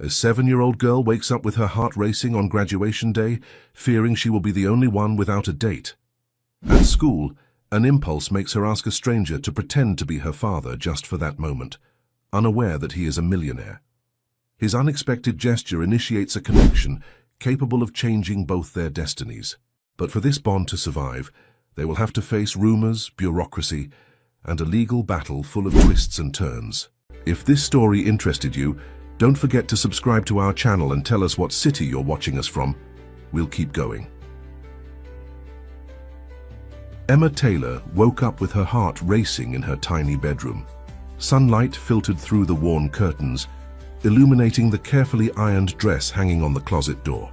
A 7-year-old girl wakes up with her heart racing on graduation day, fearing she will be the only one without a date. At school, an impulse makes her ask a stranger to pretend to be her father just for that moment, unaware that he is a millionaire. His unexpected gesture initiates a connection capable of changing both their destinies. But for this bond to survive, they will have to face rumors, bureaucracy, and a legal battle full of twists and turns. If this story interested you, don't forget to subscribe to our channel and tell us what city you're watching us from. We'll keep going. Emma Taylor woke up with her heart racing in her tiny bedroom. Sunlight filtered through the worn curtains, illuminating the carefully ironed dress hanging on the closet door.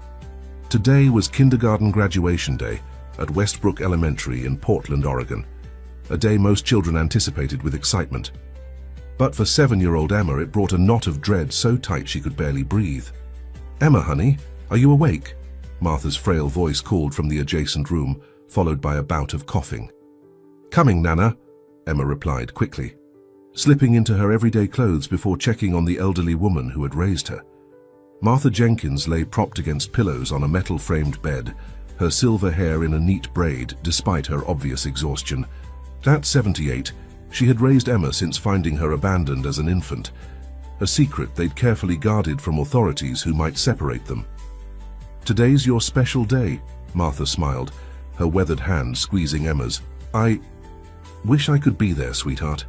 Today was kindergarten graduation day at Westbrook Elementary in Portland, Oregon, a day most children anticipated with excitement. But for 7-year-old Emma, it brought a knot of dread so tight she could barely breathe. "Emma, honey, are you awake?" Martha's frail voice called from the adjacent room, followed by a bout of coughing. "Coming, Nana," Emma replied quickly, slipping into her everyday clothes before checking on the elderly woman who had raised her. Martha Jenkins lay propped against pillows on a metal-framed bed, her silver hair in a neat braid despite her obvious exhaustion. At 78, she had raised Emma since finding her abandoned as an infant, a secret they'd carefully guarded from authorities who might separate them. "Today's your special day," Martha smiled, her weathered hand squeezing Emma's. "I wish I could be there, sweetheart."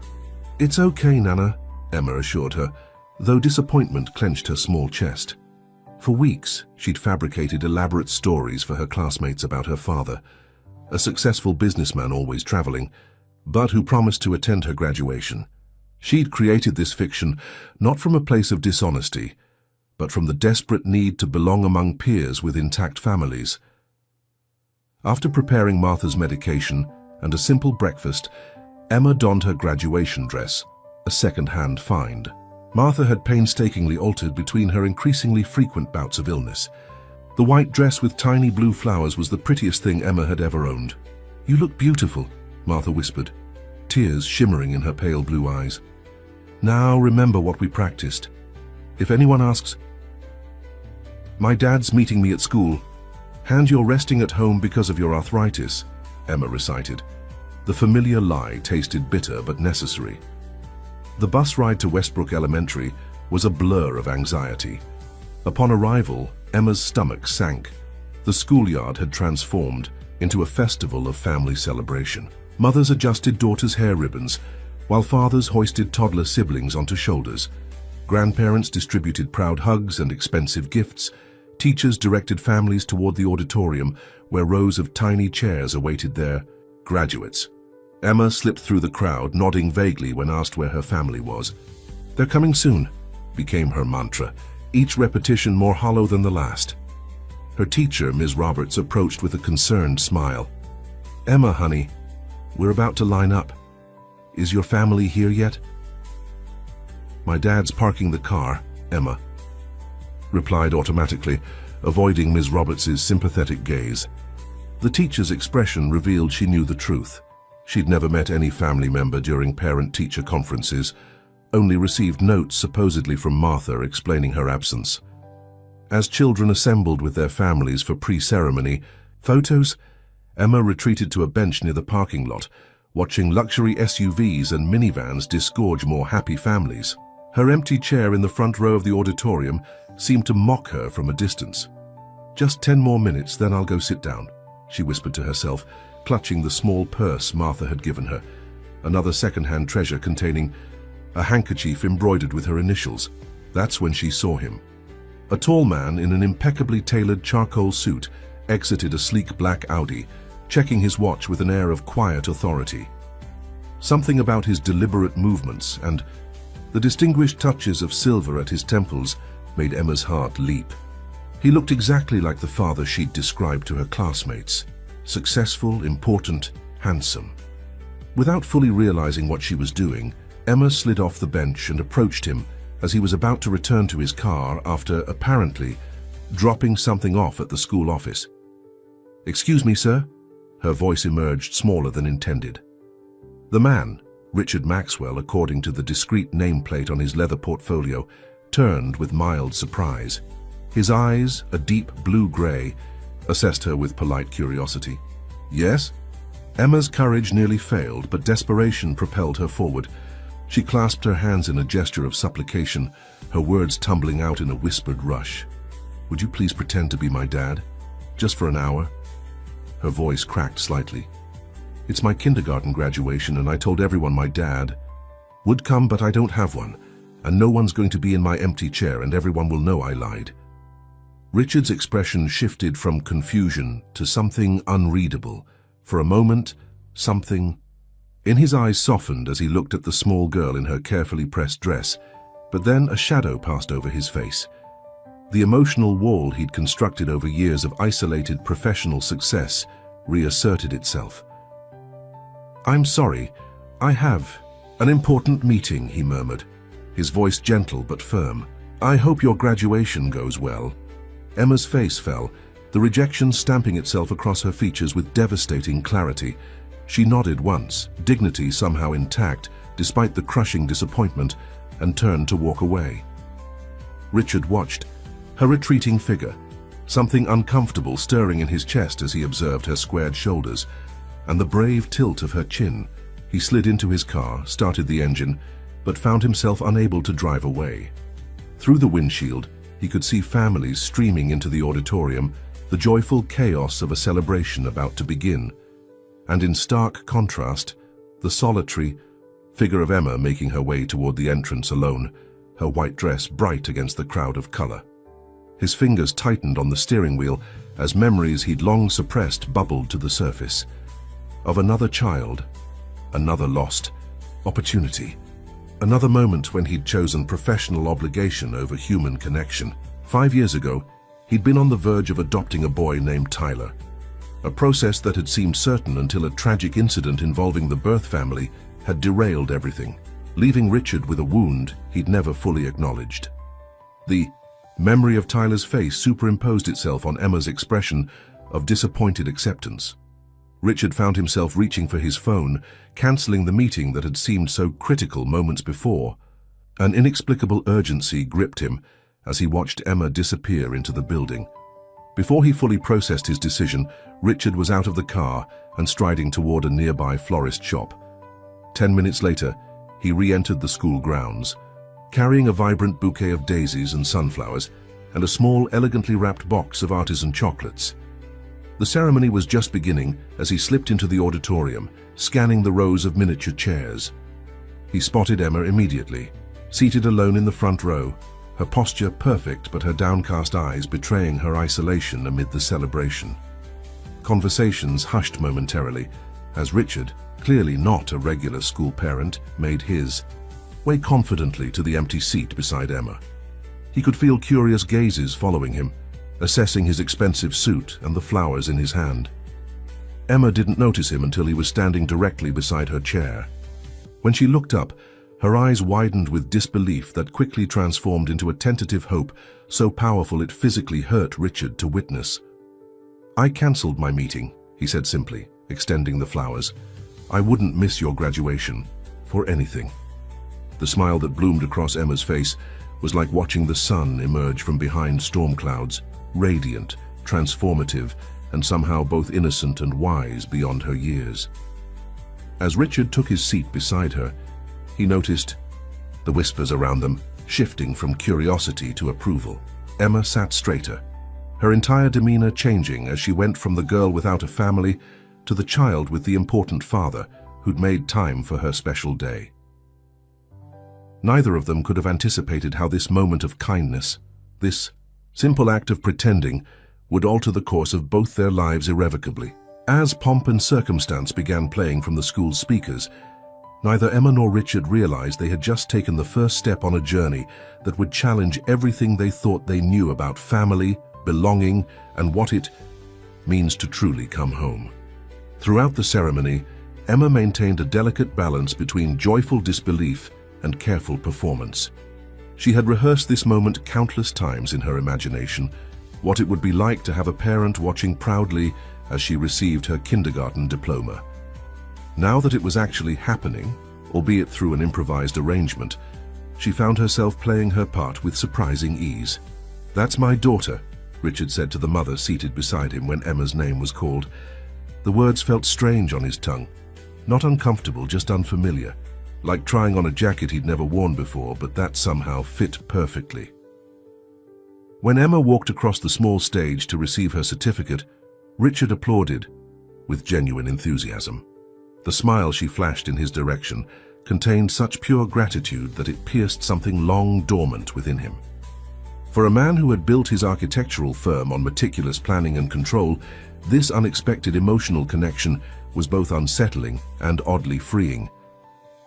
"It's okay, Nana," Emma assured her, though disappointment clenched her small chest. For weeks, she'd fabricated elaborate stories for her classmates about her father, a successful businessman always traveling, but who promised to attend her graduation. She'd created this fiction not from a place of dishonesty, but from the desperate need to belong among peers with intact families. After preparing Martha's medication and a simple breakfast, Emma donned her graduation dress, a second-hand find. Martha had painstakingly altered between her increasingly frequent bouts of illness. The white dress with tiny blue flowers was the prettiest thing Emma had ever owned. "You look beautiful," Martha whispered, tears shimmering in her pale blue eyes. "Now remember what we practiced. If anyone asks, 'My dad's meeting me at school,' and you're resting at home because of your arthritis," Emma recited. The familiar lie tasted bitter but necessary. The bus ride to Westbrook Elementary was a blur of anxiety. Upon arrival, Emma's stomach sank. The schoolyard had transformed into a festival of family celebration. Mothers adjusted daughters' hair ribbons, while fathers hoisted toddler siblings onto shoulders. Grandparents distributed proud hugs and expensive gifts. Teachers directed families toward the auditorium, where rows of tiny chairs awaited their graduates. Emma slipped through the crowd, nodding vaguely when asked where her family was. "They're coming soon," became her mantra, each repetition more hollow than the last. Her teacher, Ms. Roberts, approached with a concerned smile. "Emma, honey, we're about to line up. Is your family here yet?" "My dad's parking the car," Emma replied automatically, avoiding Ms. Roberts' sympathetic gaze. The teacher's expression revealed she knew the truth. She'd never met any family member during parent-teacher conferences, only received notes supposedly from Martha explaining her absence. As children assembled with their families for pre-ceremony photos, Emma retreated to a bench near the parking lot, watching luxury SUVs and minivans disgorge more happy families. Her empty chair in the front row of the auditorium seemed to mock her from a distance. "Just 10 more minutes, then I'll go sit down," she whispered to herself, clutching the small purse Martha had given her, another second-hand treasure containing a handkerchief embroidered with her initials. That's when she saw him. A tall man in an impeccably tailored charcoal suit exited a sleek black Audi, checking his watch with an air of quiet authority. Something about his deliberate movements and the distinguished touches of silver at his temples made Emma's heart leap. He looked exactly like the father she'd described to her classmates. Successful, important, handsome. Without fully realizing what she was doing, Emma slid off the bench and approached him as he was about to return to his car after, apparently, dropping something off at the school office. "Excuse me, sir?" Her voice emerged smaller than intended. The man, Richard Maxwell according to the discreet nameplate on his leather portfolio, turned with mild surprise. His eyes, a deep blue-gray, assessed her with polite curiosity. "Yes?" Emma's courage nearly failed, but desperation propelled her forward. She clasped her hands in a gesture of supplication, her words tumbling out in a whispered rush. "Would you please pretend to be my dad? Just for an hour?" Her voice cracked slightly. "It's my kindergarten graduation, and I told everyone my dad would come, but I don't have one, and no one's going to be in my empty chair, and everyone will know I lied." Richard's expression shifted from confusion to something unreadable. For a moment, something in his eyes softened as he looked at the small girl in her carefully pressed dress, but then a shadow passed over his face. The emotional wall he'd constructed over years of isolated professional success reasserted itself. "I'm sorry, I have an important meeting," he murmured, his voice gentle but firm. "I hope your graduation goes well." Emma's face fell, the rejection stamping itself across her features with devastating clarity. She nodded once, dignity somehow intact despite the crushing disappointment, and turned to walk away. Richard watched her retreating figure, something uncomfortable stirring in his chest as he observed her squared shoulders and the brave tilt of her chin. He slid into his car, started the engine, but found himself unable to drive away. Through the windshield, he could see families streaming into the auditorium, the joyful chaos of a celebration about to begin. And in stark contrast, the solitary figure of Emma making her way toward the entrance alone, her white dress bright against the crowd of color. His fingers tightened on the steering wheel as memories he'd long suppressed bubbled to the surface. Of another child, another lost opportunity. Another moment when he'd chosen professional obligation over human connection. 5 years ago, he'd been on the verge of adopting a boy named Tyler. A process that had seemed certain until a tragic incident involving the birth family had derailed everything, leaving Richard with a wound he'd never fully acknowledged. The memory of Tyler's face superimposed itself on Emma's expression of disappointed acceptance. Richard found himself reaching for his phone, cancelling the meeting that had seemed so critical moments before. An inexplicable urgency gripped him as he watched Emma disappear into the building. Before he fully processed his decision, Richard was out of the car and striding toward a nearby florist shop. 10 minutes later, he re-entered the school grounds, carrying a vibrant bouquet of daisies and sunflowers and a small, elegantly wrapped box of artisan chocolates. The ceremony was just beginning as he slipped into the auditorium, scanning the rows of miniature chairs. He spotted Emma immediately, seated alone in the front row, her posture perfect but her downcast eyes betraying her isolation amid the celebration. Conversations hushed momentarily as Richard, clearly not a regular school parent, made his way confidently to the empty seat beside Emma. He could feel curious gazes following him, assessing his expensive suit and the flowers in his hand. Emma didn't notice him until he was standing directly beside her chair. When she looked up, her eyes widened with disbelief that quickly transformed into a tentative hope so powerful it physically hurt Richard to witness. "I cancelled my meeting," he said simply, extending the flowers. "I wouldn't miss your graduation for anything." The smile that bloomed across Emma's face was like watching the sun emerge from behind storm clouds, radiant, transformative, and somehow both innocent and wise beyond her years. As Richard took his seat beside her, he noticed the whispers around them shifting from curiosity to approval. Emma sat straighter, her entire demeanor changing as she went from the girl without a family to the child with the important father who'd made time for her special day. Neither of them could have anticipated how this moment of kindness, this simple act of pretending, would alter the course of both their lives irrevocably. As pomp and circumstance began playing from the school's speakers, neither Emma nor Richard realized they had just taken the first step on a journey that would challenge everything they thought they knew about family, belonging, and what it means to truly come home. Throughout the ceremony, Emma maintained a delicate balance between joyful disbelief and careful performance. She had rehearsed this moment countless times in her imagination, what it would be like to have a parent watching proudly as she received her kindergarten diploma. Now that it was actually happening, albeit through an improvised arrangement, she found herself playing her part with surprising ease. "That's my daughter," Richard said to the mother seated beside him when Emma's name was called. The words felt strange on his tongue. Not uncomfortable, just unfamiliar. Like trying on a jacket he'd never worn before, but that somehow fit perfectly. When Emma walked across the small stage to receive her certificate, Richard applauded with genuine enthusiasm. The smile she flashed in his direction contained such pure gratitude that it pierced something long dormant within him. For a man who had built his architectural firm on meticulous planning and control, this unexpected emotional connection was both unsettling and oddly freeing.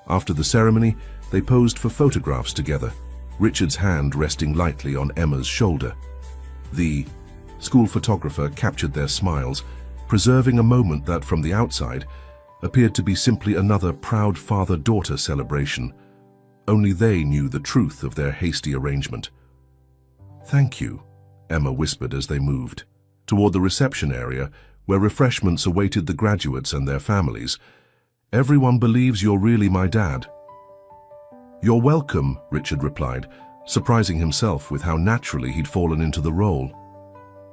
After the ceremony, they posed for photographs together, Richard's hand resting lightly on Emma's shoulder. The school photographer captured their smiles, preserving a moment that, from the outside, appeared to be simply another proud father-daughter celebration. Only they knew the truth of their hasty arrangement. "Thank you," Emma whispered as they moved toward the reception area where refreshments awaited the graduates and their families. "Everyone believes you're really my dad." "You're welcome," Richard replied, surprising himself with how naturally he'd fallen into the role.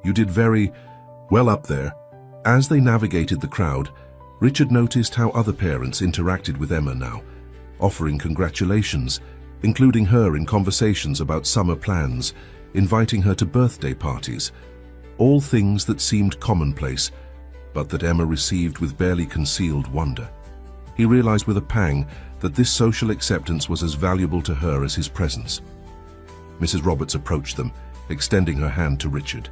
"You did very well up there." As they navigated the crowd, Richard noticed how other parents interacted with Emma now, offering congratulations, including her in conversations about summer plans, inviting her to birthday parties, all things that seemed commonplace, but that Emma received with barely concealed wonder. He realized with a pang that this social acceptance was as valuable to her as his presence. Mrs. Roberts approached them, extending her hand to Richard.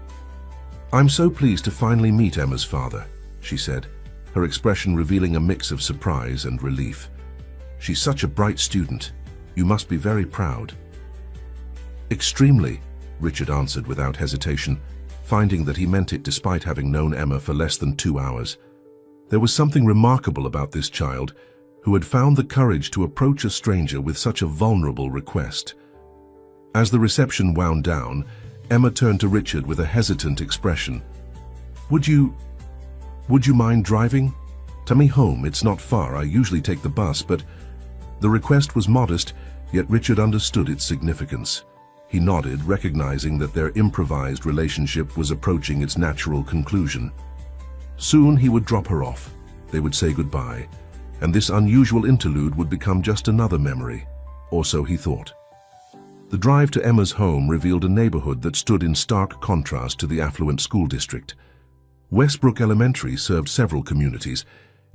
"I'm so pleased to finally meet Emma's father," she said, her expression revealing a mix of surprise and relief. "She's such a bright student. You must be very proud." "Extremely," Richard answered without hesitation, finding that he meant it despite having known Emma for less than 2 hours. There was something remarkable about this child, who had found the courage to approach a stranger with such a vulnerable request. As the reception wound down, Emma turned to Richard with a hesitant expression. Would you mind driving? To me home, it's not far. I usually take the bus, but..." The request was modest, yet Richard understood its significance. He nodded, recognizing that their improvised relationship was approaching its natural conclusion. Soon he would drop her off. They would say goodbye, and this unusual interlude would become just another memory, or so he thought. The drive to Emma's home revealed a neighborhood that stood in stark contrast to the affluent school district. Westbrook Elementary served several communities,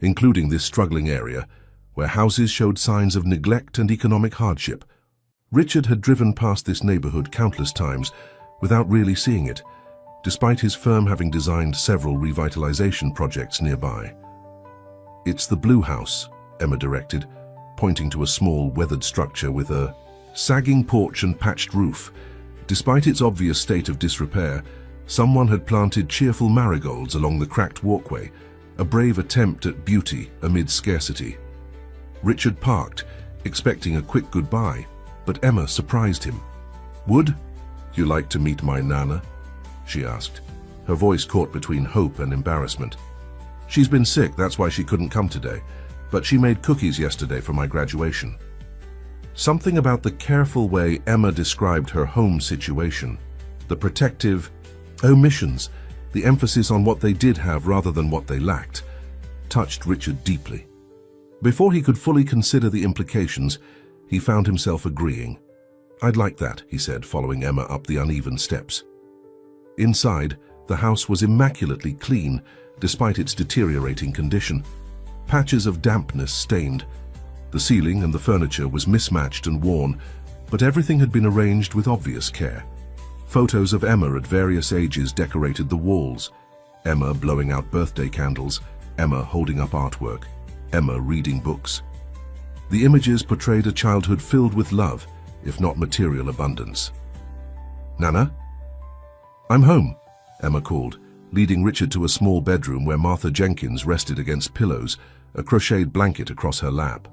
including this struggling area, where houses showed signs of neglect and economic hardship. Richard had driven past this neighborhood countless times without really seeing it, despite his firm having designed several revitalization projects nearby. "It's the Blue House," Emma directed, pointing to a small, weathered structure with a sagging porch and patched roof. Despite its obvious state of disrepair, someone had planted cheerful marigolds along the cracked walkway, a brave attempt at beauty amid scarcity. Richard parked, expecting a quick goodbye, but Emma surprised him. "Would you like to meet my Nana?" she asked, her voice caught between hope and embarrassment. "She's been sick, that's why she couldn't come today, but she made cookies yesterday for my graduation." Something about the careful way Emma described her home situation, the protective omissions, the emphasis on what they did have rather than what they lacked, touched Richard deeply. Before he could fully consider the implications, he found himself agreeing. "I'd like that," he said, following Emma up the uneven steps. Inside, the house was immaculately clean, despite its deteriorating condition. Patches of dampness stained. The ceiling and the furniture was mismatched and worn, but everything had been arranged with obvious care. Photos of Emma at various ages decorated the walls. Emma blowing out birthday candles, Emma holding up artwork, Emma reading books. The images portrayed a childhood filled with love, if not material abundance. "Nana?" "I'm home," Emma called, leading Richard to a small bedroom where Martha Jenkins rested against pillows, a crocheted blanket across her lap.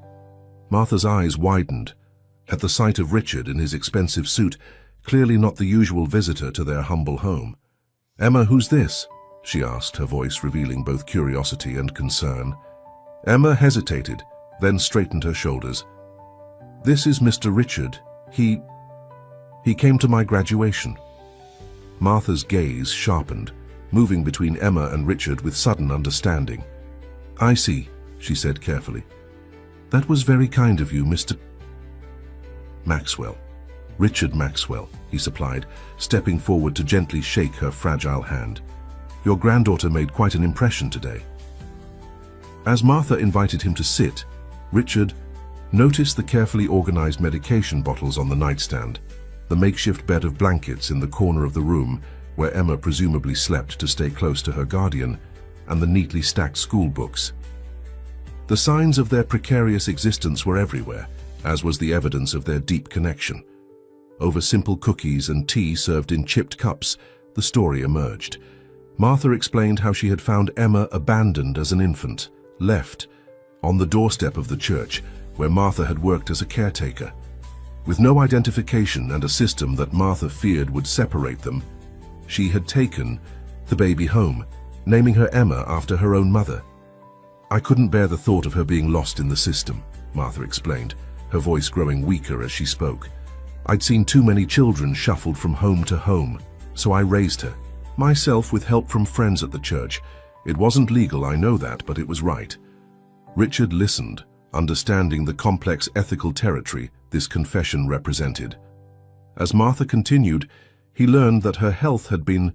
Martha's eyes widened at the sight of Richard in his expensive suit, clearly not the usual visitor to their humble home. "Emma, who's this?" she asked, her voice revealing both curiosity and concern. Emma hesitated, then straightened her shoulders. "This is Mr. Richard," He came to my graduation. Martha's gaze sharpened, moving between Emma and Richard with sudden understanding. I see, she said carefully. That was very kind of you, Mr. Maxwell. Richard Maxwell, he supplied, stepping forward to gently shake her fragile hand. Your granddaughter made quite an impression today. As Martha invited him to sit, Richard noticed the carefully organized medication bottles on the nightstand, the makeshift bed of blankets in the corner of the room where Emma presumably slept to stay close to her guardian, and the neatly stacked school books. The signs of their precarious existence were everywhere, as was the evidence of their deep connection. Over simple cookies and tea served in chipped cups, the story emerged. Martha explained how she had found Emma abandoned as an infant, left on the doorstep of the church, where Martha had worked as a caretaker. With no identification and a system that Martha feared would separate them, she had taken the baby home, naming her Emma after her own mother. I couldn't bear the thought of her being lost in the system, Martha explained, her voice growing weaker as she spoke. I'd seen too many children shuffled from home to home, so I raised her, myself with help from friends at the church. It wasn't legal, I know that, but it was right. Richard listened, understanding the complex ethical territory this confession represented. As Martha continued, he learned that her health had been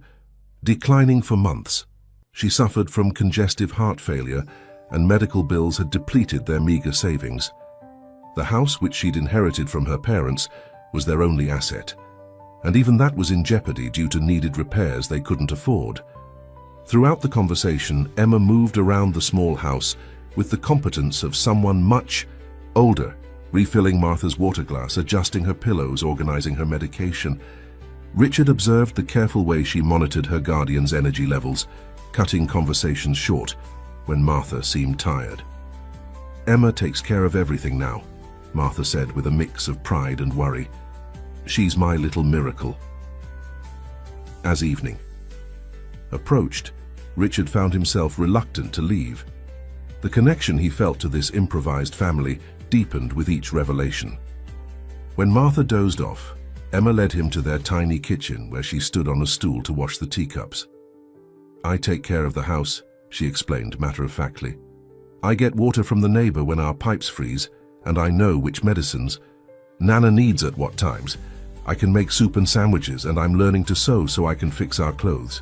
declining for months. She suffered from congestive heart failure, and medical bills had depleted their meager savings. The house which she'd inherited from her parents was their only asset, and even that was in jeopardy due to needed repairs they couldn't afford. Throughout the conversation, Emma moved around the small house with the competence of someone much older, refilling Martha's water glass, adjusting her pillows, organizing her medication. Richard observed the careful way she monitored her guardian's energy levels, cutting conversations short when Martha seemed tired. Emma takes care of everything now, Martha said with a mix of pride and worry. She's my little miracle. As evening approached, Richard found himself reluctant to leave. The connection he felt to this improvised family deepened with each revelation. When Martha dozed off, Emma led him to their tiny kitchen where she stood on a stool to wash the teacups. I take care of the house, she explained matter-of-factly. I get water from the neighbor when our pipes freeze, and I know which medicines Nana needs at what times. I can make soup and sandwiches, and I'm learning to sew so I can fix our clothes.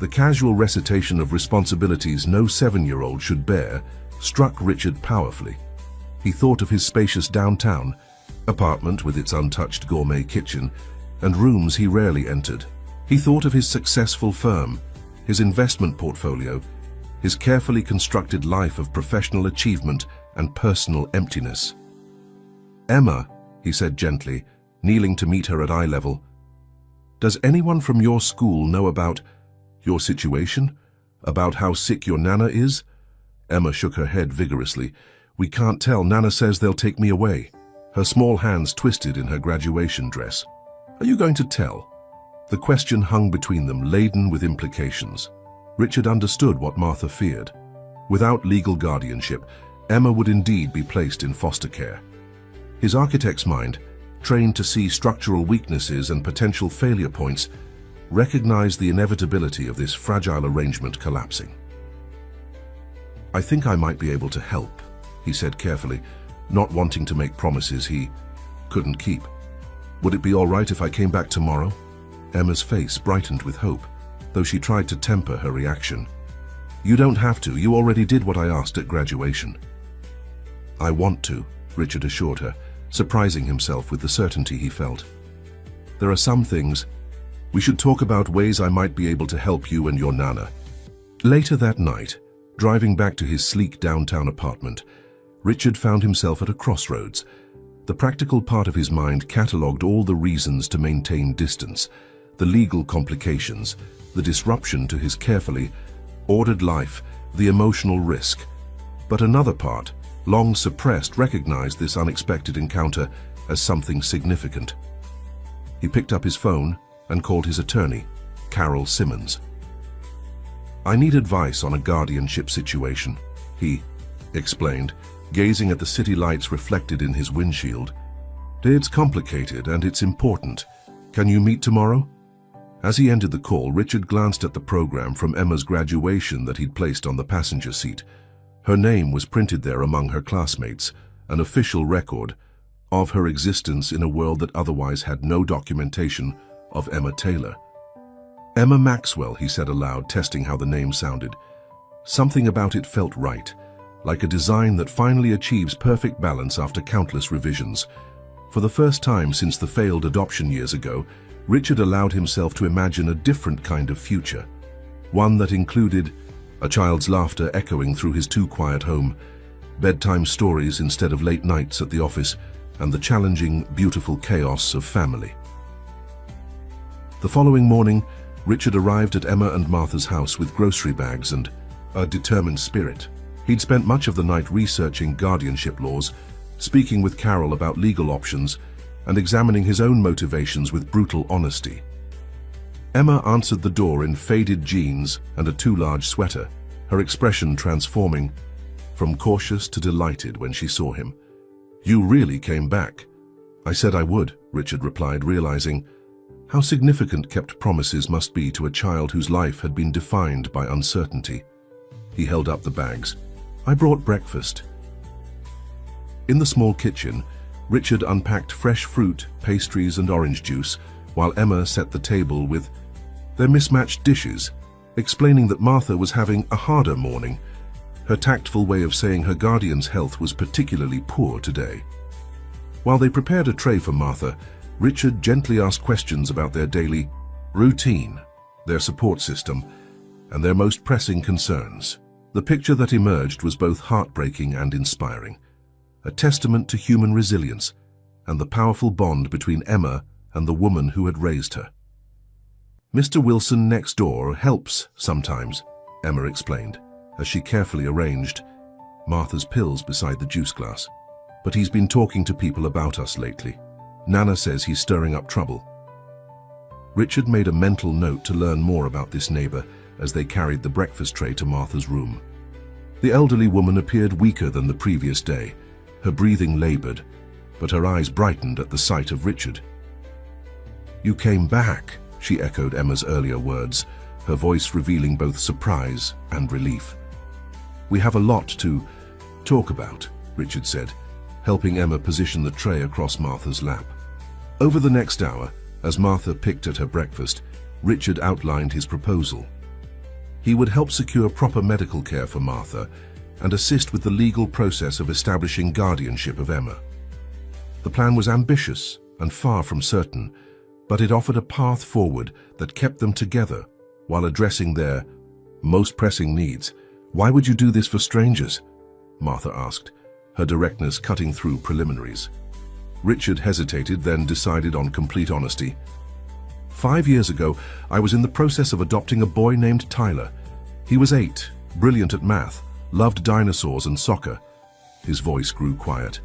The casual recitation of responsibilities no 7-year-old should bear struck Richard powerfully. He thought of his spacious downtown apartment with its untouched gourmet kitchen and rooms he rarely entered. He thought of his successful firm, his investment portfolio, his carefully constructed life of professional achievement and personal emptiness. Emma, he said gently, kneeling to meet her at eye level, does anyone from your school know about your situation? About how sick your Nana is? Emma shook her head vigorously. We can't tell. Nana says they'll take me away. Her small hands twisted in her graduation dress. Are you going to tell? The question hung between them, laden with implications. Richard understood what Martha feared. Without legal guardianship, Emma would indeed be placed in foster care. His architect's mind, trained to see structural weaknesses and potential failure points, recognized the inevitability of this fragile arrangement collapsing. I think I might be able to help, he said carefully, not wanting to make promises he couldn't keep. Would it be all right if I came back tomorrow? Emma's face brightened with hope, though she tried to temper her reaction. You don't have to. You already did what I asked at graduation. I want to, Richard assured her, surprising himself with the certainty he felt. There are some things. We should talk about ways I might be able to help you and your Nana. Later that night, driving back to his sleek downtown apartment, Richard found himself at a crossroads. The practical part of his mind catalogued all the reasons to maintain distance, the legal complications, the disruption to his carefully ordered life, the emotional risk. But another part, long suppressed, recognized this unexpected encounter as something significant. He picked up his phone and called his attorney, Carol Simmons. I need advice on a guardianship situation, he explained, gazing at the city lights reflected in his windshield. It's complicated and it's important. Can you meet tomorrow? As he ended the call, Richard glanced at the program from Emma's graduation that he'd placed on the passenger seat. Her name was printed there among her classmates, an official record of her existence in a world that otherwise had no documentation of Emma Taylor. Emma Maxwell, he said aloud, testing how the name sounded. Something about it felt right, like a design that finally achieves perfect balance after countless revisions. For the first time since the failed adoption years ago, Richard allowed himself to imagine a different kind of future, one that included a child's laughter echoing through his too-quiet home, bedtime stories instead of late nights at the office, and the challenging, beautiful chaos of family. The following morning, Richard arrived at Emma and Martha's house with grocery bags and a determined spirit. He'd spent much of the night researching guardianship laws, speaking with Carol about legal options, and examining his own motivations with brutal honesty. Emma answered the door in faded jeans and a too-large sweater, her expression transforming from cautious to delighted when she saw him. "You really came back." "I said I would," Richard replied, realizing how significant kept promises must be to a child whose life had been defined by uncertainty. He held up the bags. "I brought breakfast." In the small kitchen, Richard unpacked fresh fruit, pastries, and orange juice, while Emma set the table with their mismatched dishes, explaining that Martha was having a harder morning, her tactful way of saying her guardian's health was particularly poor today. While they prepared a tray for Martha, Richard gently asked questions about their daily routine, their support system, and their most pressing concerns. The picture that emerged was both heartbreaking and inspiring, a testament to human resilience and the powerful bond between Emma and the woman who had raised her. "Mr. Wilson next door helps sometimes," Emma explained, as she carefully arranged Martha's pills beside the juice glass. "But he's been talking to people about us lately. Nana says he's stirring up trouble." Richard made a mental note to learn more about this neighbor as they carried the breakfast tray to Martha's room. The elderly woman appeared weaker than the previous day, her breathing labored, but her eyes brightened at the sight of Richard. "You came back," she echoed Emma's earlier words, her voice revealing both surprise and relief. "We have a lot to talk about," Richard said, helping Emma position the tray across Martha's lap. Over the next hour, as Martha picked at her breakfast, Richard outlined his proposal. He would help secure proper medical care for Martha and assist with the legal process of establishing guardianship of Emma. The plan was ambitious and far from certain, but it offered a path forward that kept them together while addressing their most pressing needs. "Why would you do this for strangers?" Martha asked, her directness cutting through preliminaries. Richard hesitated, then decided on complete honesty. 5 years ago, I was in the process of adopting a boy named Tyler. He was 8, brilliant at math, loved dinosaurs and soccer." His voice grew quiet.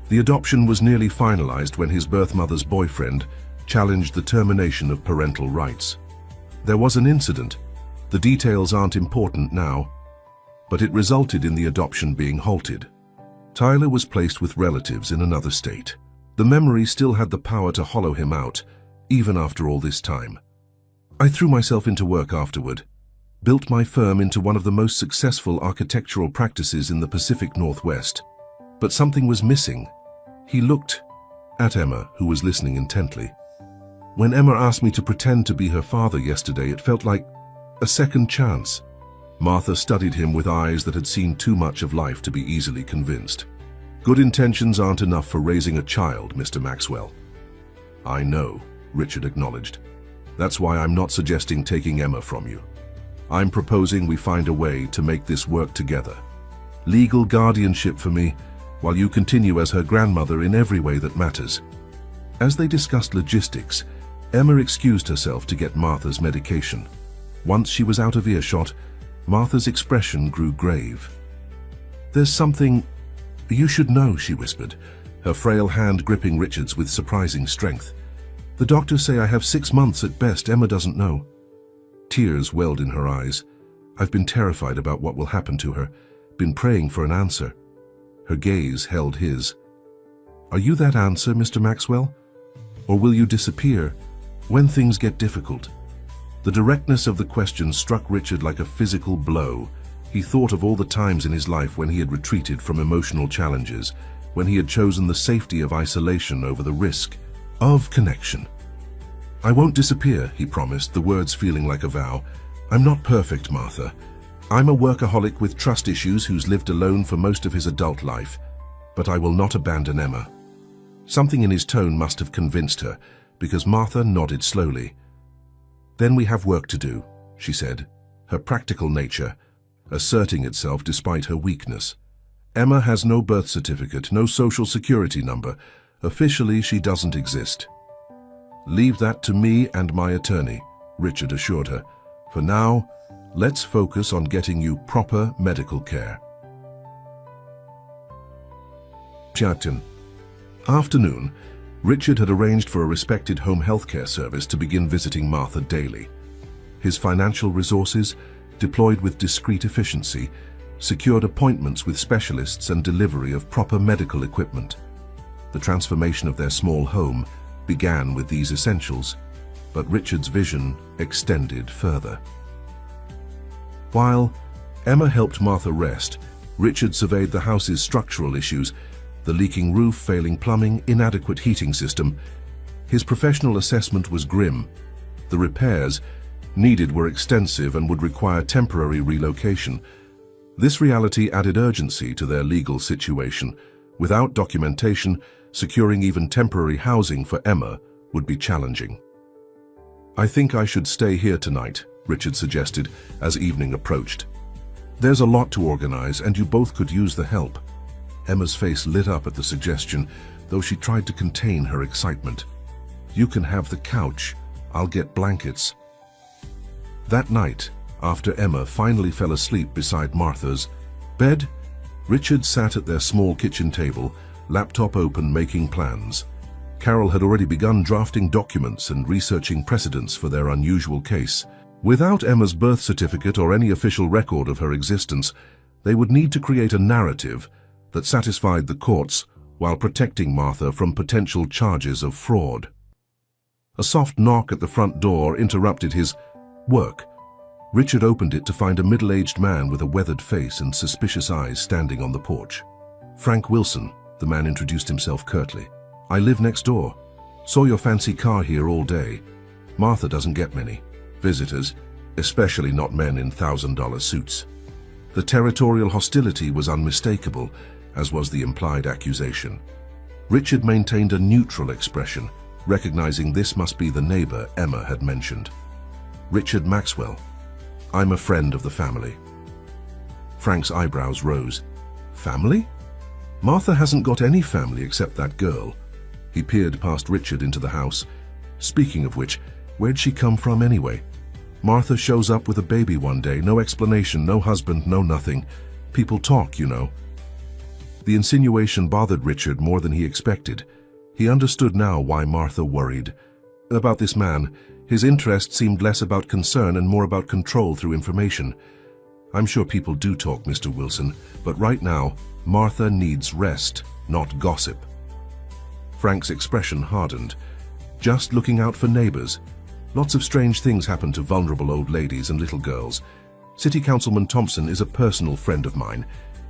"The adoption was nearly finalized when his birth mother's boyfriend challenged the termination of parental rights. There was an incident. The details aren't important now, but it resulted in the adoption being halted. Tyler was placed with relatives in another state. The memory still had the power to hollow him out, even after all this time. I threw myself into work afterward, built my firm into one of the most successful architectural practices in the Pacific Northwest. But something was missing." He looked at Emma, who was listening intently. "When Emma asked me to pretend to be her father yesterday, it felt like a second chance." Martha studied him with eyes that had seen too much of life to be easily convinced. "Good intentions aren't enough for raising a child, Mr. Maxwell." "I know," Richard acknowledged. "That's why I'm not suggesting taking Emma from you. I'm proposing we find a way to make this work together. Legal guardianship for me, while you continue as her grandmother in every way that matters." As they discussed logistics, Emma excused herself to get Martha's medication. Once she was out of earshot, Martha's expression grew grave. "There's something you should know," she whispered, her frail hand gripping Richard's with surprising strength. "The doctors say I have 6 months at best. Emma doesn't know." Tears welled in her eyes. "I've been terrified about what will happen to her, been praying for an answer." Her gaze held his. Are you that answer, Mr. Maxwell? Or will you disappear when things get difficult? The directness of the question struck Richard like a physical blow. He thought of all the times in his life when he had retreated from emotional challenges, when he had chosen the safety of isolation over the risk of connection. I won't disappear, he promised, the words feeling like a vow. I'm not perfect, Martha. I'm a workaholic with trust issues who's lived alone for most of his adult life, but I will not abandon Emma. Something in his tone must have convinced her, because Martha nodded slowly. Then we have work to do, she said, her practical nature asserting itself despite her weakness. Emma has no birth certificate, no social security number. Officially, she doesn't exist. Leave that to me and my attorney, Richard assured her. For now, let's focus on getting you proper medical care. Afternoon, Richard had arranged for a respected home healthcare service to begin visiting Martha daily. His financial resources, deployed with discreet efficiency, secured appointments with specialists and delivery of proper medical equipment. The transformation of their small home began with these essentials, but Richard's vision extended further. While Emma helped Martha rest, Richard surveyed the house's structural issues, the leaking roof, failing plumbing, inadequate heating system. His professional assessment was grim. The repairs needed were extensive and would require temporary relocation. This reality added urgency to their legal situation. Without documentation, securing even temporary housing for Emma would be challenging. I think I should stay here tonight, Richard suggested as evening approached. There's a lot to organize and you both could use the help. Emma's face lit up at the suggestion, though she tried to contain her excitement. You can have the couch. I'll get blankets. That night, after Emma finally fell asleep beside Martha's bed, Richard sat at their small kitchen table, laptop open, making plans. Carol had already begun drafting documents and researching precedents for their unusual case. Without Emma's birth certificate or any official record of her existence, they would need to create a narrative that satisfied the courts while protecting Martha from potential charges of fraud. A soft knock at the front door interrupted his work. Richard opened it to find a middle-aged man with a weathered face and suspicious eyes standing on the porch. Frank Wilson, the man introduced himself curtly. I live next door. Saw your fancy car here all day. Martha doesn't get many visitors, especially not men in $1,000 suits. The territorial hostility was unmistakable, as was the implied accusation. Richard maintained a neutral expression, recognizing this must be the neighbor Emma had mentioned. Richard Maxwell. I'm a friend of the family. Frank's eyebrows rose. Family? Martha hasn't got any family except that girl. He peered past Richard into the house. Speaking of which, where'd she come from anyway? Martha shows up with a baby one day, no explanation, no husband, no nothing. People talk, you know. The insinuation bothered Richard more than he expected. He understood now why Martha worried. About this man, his interest seemed less about concern and more about control through information. I'm sure people do talk, Mr. Wilson, but right now, Martha needs rest, not gossip. Frank's expression hardened. Just looking out for neighbors. Lots of strange things happen to vulnerable old ladies and little girls. City Councilman Thompson is a personal friend of mine.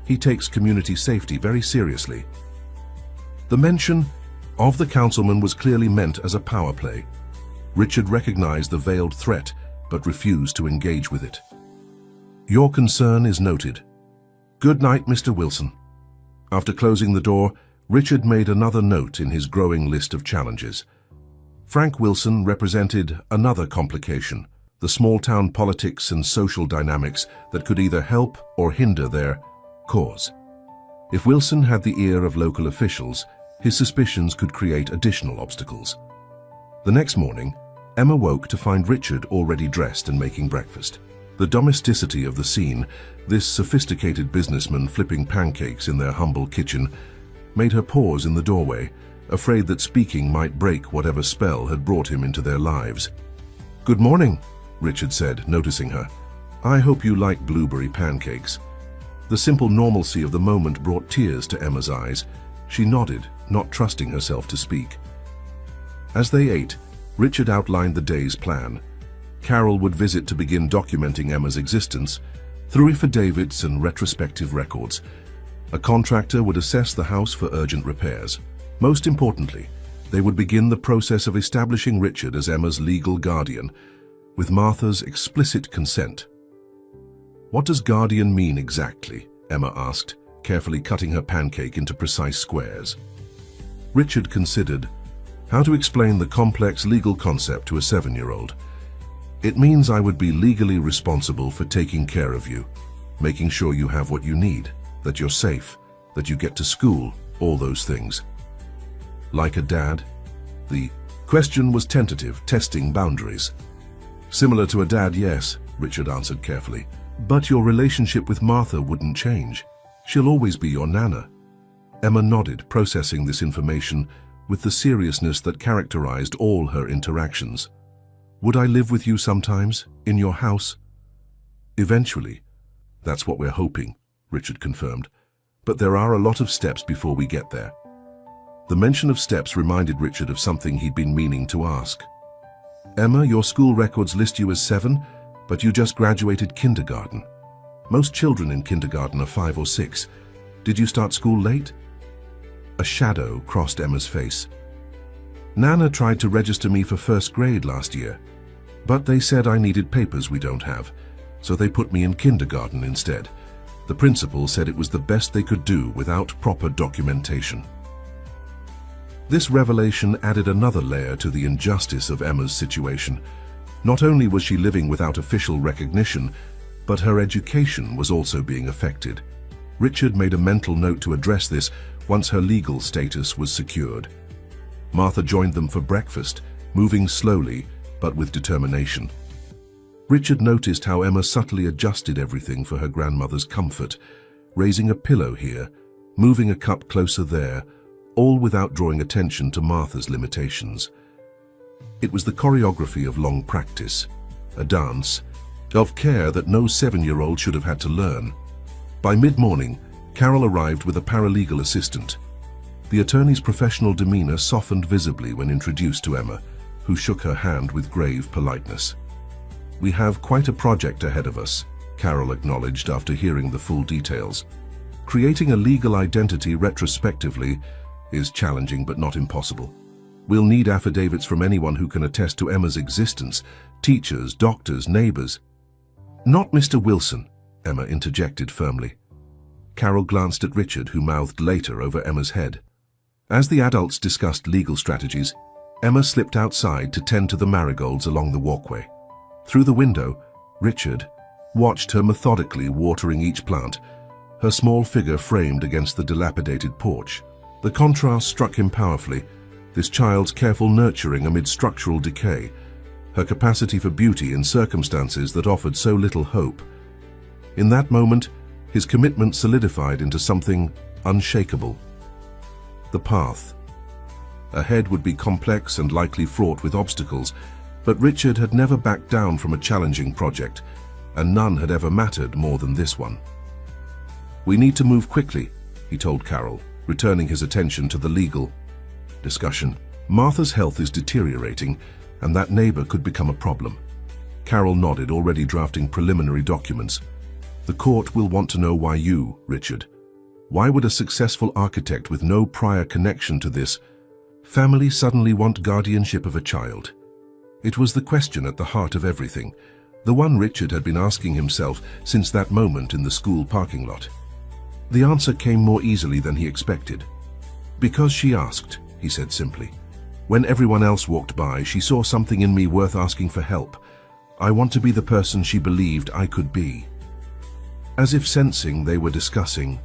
He takes community safety very seriously. The mention of the councilman was clearly meant as a power play. Richard recognized the veiled threat, but refused to engage with it. Your concern is noted. Good night, Mr. Wilson. After closing the door, Richard made another note in his growing list of challenges. Frank Wilson represented another complication, the small-town politics and social dynamics that could either help or hinder their cause. If Wilson had the ear of local officials, his suspicions could create additional obstacles. The next morning, Emma woke to find Richard already dressed and making breakfast. The domesticity of the scene, this sophisticated businessman flipping pancakes in their humble kitchen, made her pause in the doorway, afraid that speaking might break whatever spell had brought him into their lives. Good morning, Richard said, noticing her. I hope you like blueberry pancakes. The simple normalcy of the moment brought tears to Emma's eyes. She nodded, not trusting herself to speak. As they ate, Richard outlined the day's plan. Carol would visit to begin documenting Emma's existence through affidavits and retrospective records. A contractor would assess the house for urgent repairs. Most importantly, they would begin the process of establishing Richard as Emma's legal guardian, with Martha's explicit consent. "What does guardian mean exactly?" Emma asked, carefully cutting her pancake into precise squares. Richard considered how to explain the complex legal concept to a 7-year-old. "It means I would be legally responsible for taking care of you, making sure you have what you need, that you're safe, that you get to school, all those things." "Like a dad?" The question was tentative, testing boundaries. "Similar to a dad, yes," Richard answered carefully. "But your relationship with Martha wouldn't change. She'll always be your nana." Emma nodded, processing this information with the seriousness that characterized all her interactions. "Would I live with you sometimes, in your house?" "Eventually. That's what we're hoping," Richard confirmed. "But there are a lot of steps before we get there." The mention of steps reminded Richard of something he'd been meaning to ask. "Emma, your school records list you as 7, but you just graduated kindergarten. Most children in kindergarten are 5 or 6. Did you start school late?" A shadow crossed Emma's face. "Nana tried to register me for 1st grade last year, but they said I needed papers we don't have, so they put me in kindergarten instead. The principal said it was the best they could do without proper documentation." This revelation added another layer to the injustice of Emma's situation. Not only was she living without official recognition, but her education was also being affected. Richard made a mental note to address this once her legal status was secured. Martha joined them for breakfast, moving slowly but with determination. Richard noticed how Emma subtly adjusted everything for her grandmother's comfort, raising a pillow here, moving a cup closer there, all without drawing attention to Martha's limitations. It was the choreography of long practice, a dance of care that no 7-year-old should have had to learn. By mid-morning, Carol arrived with a paralegal assistant. The attorney's professional demeanor softened visibly when introduced to Emma, who shook her hand with grave politeness. "We have quite a project ahead of us," Carol acknowledged after hearing the full details. "Creating a legal identity retrospectively is challenging but not impossible. We'll need affidavits from anyone who can attest to Emma's existence, teachers, doctors, neighbors." "Not Mr. Wilson," Emma interjected firmly. Carol glanced at Richard, who mouthed later over Emma's head. As the adults discussed legal strategies, Emma slipped outside to tend to the marigolds along the walkway. Through the window, Richard watched her methodically watering each plant, her small figure framed against the dilapidated porch. The contrast struck him powerfully, this child's careful nurturing amid structural decay, her capacity for beauty in circumstances that offered so little hope. In that moment, his commitment solidified into something unshakable. The path ahead would be complex and likely fraught with obstacles, but Richard had never backed down from a challenging project, and none had ever mattered more than this one. "We need to move quickly," he told Carol, returning his attention to the legal discussion. "Martha's health is deteriorating, and that neighbor could become a problem." Carol nodded, already drafting preliminary documents. "The court will want to know why you, Richard. Why would a successful architect with no prior connection to this family suddenly want guardianship of a child?" It was the question at the heart of everything, the one Richard had been asking himself since that moment in the school parking lot. The answer came more easily than he expected. "Because she asked," he said simply. "When everyone else walked by, she saw something in me worth asking for help. I want to be the person she believed I could be." As if sensing they were discussing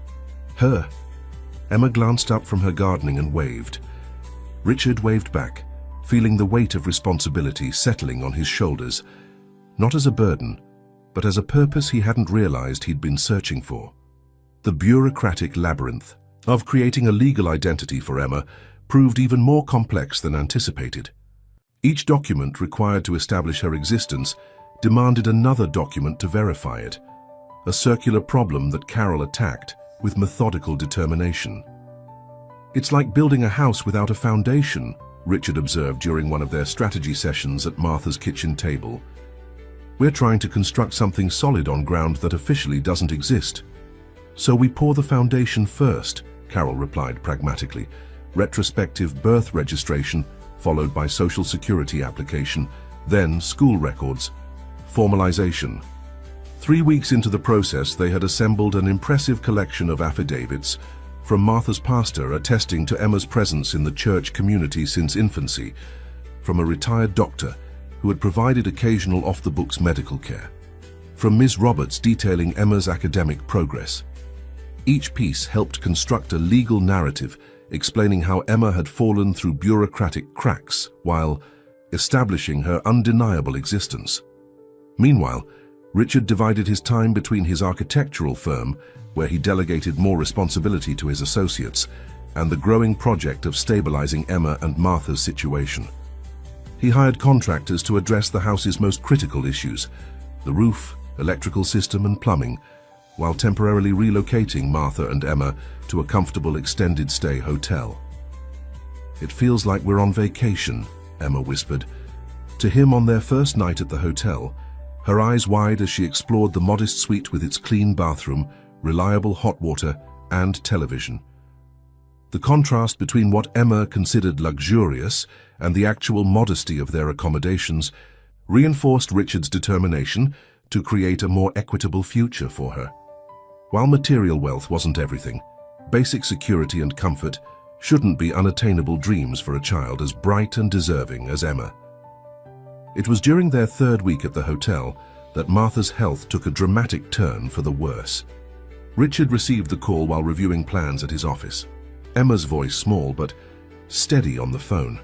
her, Emma glanced up from her gardening and waved. Richard waved back, feeling the weight of responsibility settling on his shoulders, not as a burden, but as a purpose he hadn't realized he'd been searching for. The bureaucratic labyrinth of creating a legal identity for Emma proved even more complex than anticipated. Each document required to establish her existence demanded another document to verify it, a circular problem that Carol attacked with methodical determination. It's like building a house without a foundation, Richard observed during one of their strategy sessions at Martha's kitchen table. We're trying to construct something solid on ground that officially doesn't exist. So we pour the foundation first, Carol replied pragmatically. Retrospective birth registration, followed by social security application, then school records, formalization. 3 weeks into the process, they had assembled an impressive collection of affidavits from Martha's pastor attesting to Emma's presence in the church community since infancy, from a retired doctor who had provided occasional off-the-books medical care, from Ms. Roberts detailing Emma's academic progress. Each piece helped construct a legal narrative explaining how Emma had fallen through bureaucratic cracks while establishing her undeniable existence. Meanwhile, Richard divided his time between his architectural firm, where he delegated more responsibility to his associates, and the growing project of stabilizing Emma and Martha's situation. He hired contractors to address the house's most critical issues, the roof, electrical system and plumbing, while temporarily relocating Martha and Emma to a comfortable extended stay hotel. "It feels like we're on vacation," Emma whispered to him on their first night at the hotel, her eyes wide as she explored the modest suite with its clean bathroom, reliable hot water, and television. The contrast between what Emma considered luxurious and the actual modesty of their accommodations reinforced Richard's determination to create a more equitable future for her. While material wealth wasn't everything, basic security and comfort shouldn't be unattainable dreams for a child as bright and deserving as Emma. It was during their 3rd week at the hotel that Martha's health took a dramatic turn for the worse. Richard received the call while reviewing plans at his office. Emma's voice small but steady on the phone.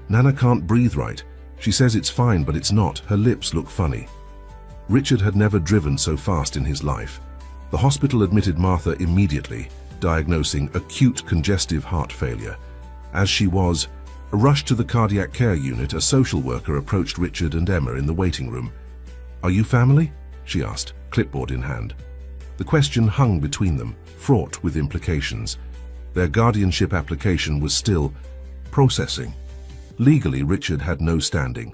"Nana can't breathe right. She says it's fine, but it's not. Her lips look funny." Richard had never driven so fast in his life. The hospital admitted Martha immediately, diagnosing acute congestive heart failure. As she was rushed to the cardiac care unit, a social worker approached Richard and Emma in the waiting room. "Are you family?" she asked, clipboard in hand. The question hung between them, fraught with implications. Their guardianship application was still processing. Legally, Richard had no standing.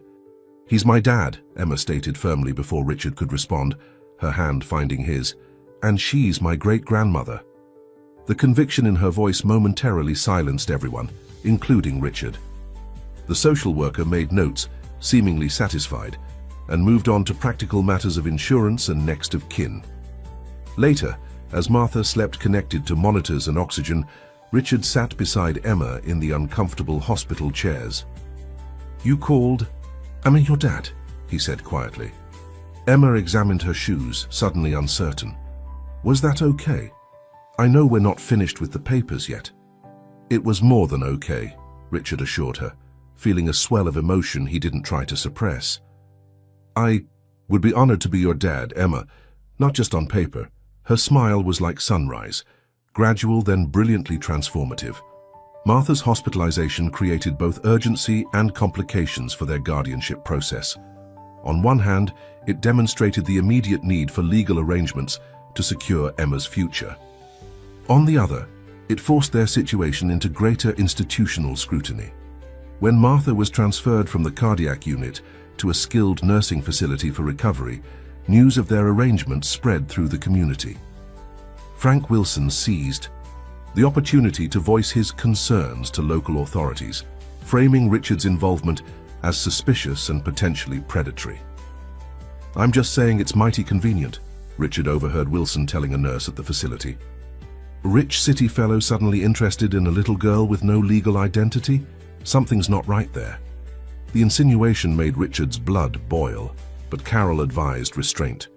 "He's my dad," Emma stated firmly before Richard could respond, her hand finding his. "And she's my great-grandmother." The conviction in her voice momentarily silenced everyone, including Richard. The social worker made notes, seemingly satisfied, and moved on to practical matters of insurance and next of kin. Later, as Martha slept connected to monitors and oxygen, Richard sat beside Emma in the uncomfortable hospital chairs. "You called? Am I your dad?" he said quietly. Emma examined her shoes, suddenly uncertain. "Was that okay? I know we're not finished with the papers yet." "It was more than okay," Richard assured her, feeling a swell of emotion he didn't try to suppress. "I would be honored to be your dad, Emma, not just on paper." Her smile was like sunrise, gradual then brilliantly transformative. Martha's hospitalization created both urgency and complications for their guardianship process. On one hand, it demonstrated the immediate need for legal arrangements to secure Emma's future. On the other, it forced their situation into greater institutional scrutiny. When Martha was transferred from the cardiac unit to a skilled nursing facility for recovery, news of their arrangement spread through the community. Frank Wilson seized the opportunity to voice his concerns to local authorities, framing Richard's involvement as suspicious and potentially predatory. "I'm just saying it's mighty convenient," Richard overheard Wilson telling a nurse at the facility. "Rich city fellow suddenly interested in a little girl with no legal identity? Something's not right there." The insinuation made Richard's blood boil, but Carol advised restraint.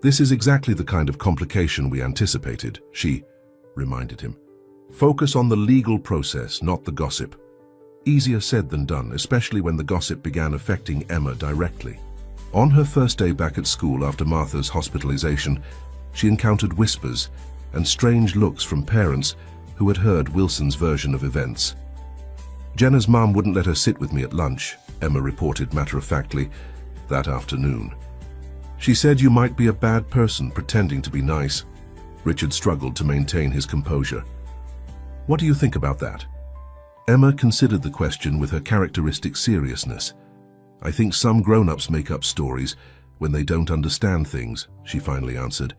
"This is exactly the kind of complication we anticipated," she reminded him. "Focus on the legal process, not the gossip." Easier said than done, especially when the gossip began affecting Emma directly. On her first day back at school after Martha's hospitalization, she encountered whispers and strange looks from parents who had heard Wilson's version of events. "Jenna's mom wouldn't let her sit with me at lunch," Emma reported matter-of-factly that afternoon. "She said you might be a bad person pretending to be nice." Richard struggled to maintain his composure. What do you think about that? Emma considered the question with her characteristic seriousness. I think some grown-ups make up stories when they don't understand things, she finally answered.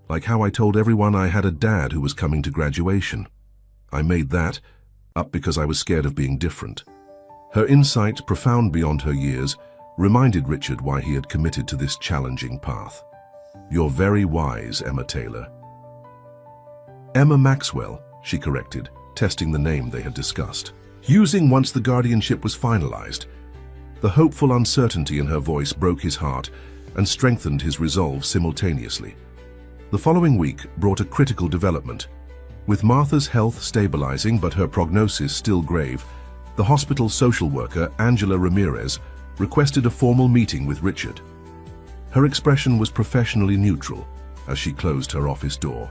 Like how I told everyone I had a dad who was coming to graduation. I made that up because I was scared of being different. Her insight, profound beyond her years, reminded Richard why he had committed to this challenging path. You're very wise, Emma Taylor. Emma Maxwell, she corrected, testing the name they had discussed. Using once the guardianship was finalized. The hopeful uncertainty in her voice broke his heart and strengthened his resolve simultaneously. The following week brought a critical development. With Martha's health stabilizing but her prognosis still grave, the hospital's social worker, Angela Ramirez, requested a formal meeting with Richard. Her expression was professionally neutral as she closed her office door.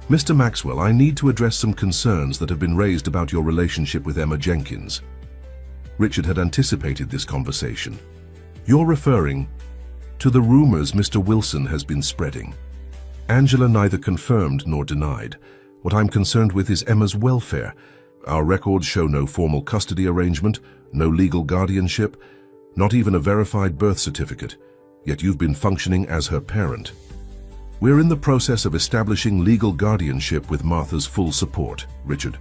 Mr. Maxwell, I need to address some concerns that have been raised about your relationship with Emma Jenkins. Richard had anticipated this conversation. You're referring to the rumors Mr. Wilson has been spreading. Angela neither confirmed nor denied. What I'm concerned with is Emma's welfare. Our records show no formal custody arrangement, no legal guardianship, not even a verified birth certificate, yet you've been functioning as her parent. We're in the process of establishing legal guardianship with Martha's full support, Richard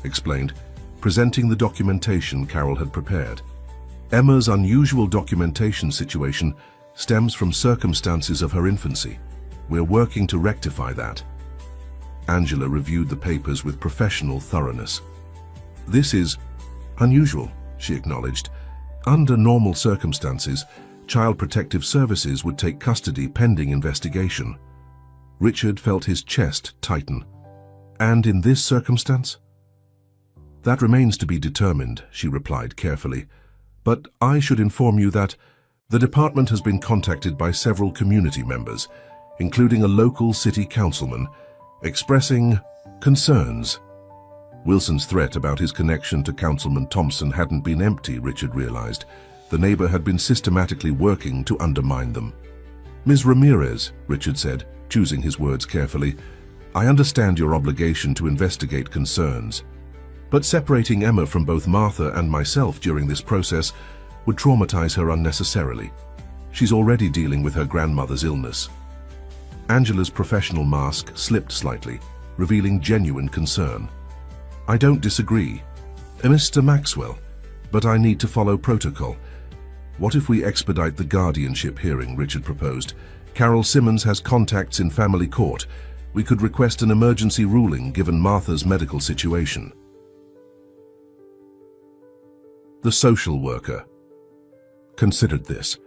explained, presenting the documentation Carol had prepared. Emma's unusual documentation situation stems from circumstances of her infancy. We're working to rectify that. Angela reviewed the papers with professional thoroughness. This is unusual, she acknowledged. Under normal circumstances, Child Protective Services would take custody pending investigation. Richard felt his chest tighten. And in this circumstance? That remains to be determined, she replied carefully. But I should inform you that the department has been contacted by several community members, including a local city councilman, expressing concerns. Wilson's threat about his connection to Councilman Thompson hadn't been empty, Richard realized. The neighbor had been systematically working to undermine them. Ms. Ramirez, Richard said, choosing his words carefully, I understand your obligation to investigate concerns, but separating Emma from both Martha and myself during this process would traumatize her unnecessarily. She's already dealing with her grandmother's illness. Angela's professional mask slipped slightly, revealing genuine concern. I don't disagree, Mr. Maxwell, but I need to follow protocol. What if we expedite the guardianship hearing, Richard proposed. Carol Simmons has contacts in family court. We could request an emergency ruling given Martha's medical situation. The social worker considered this.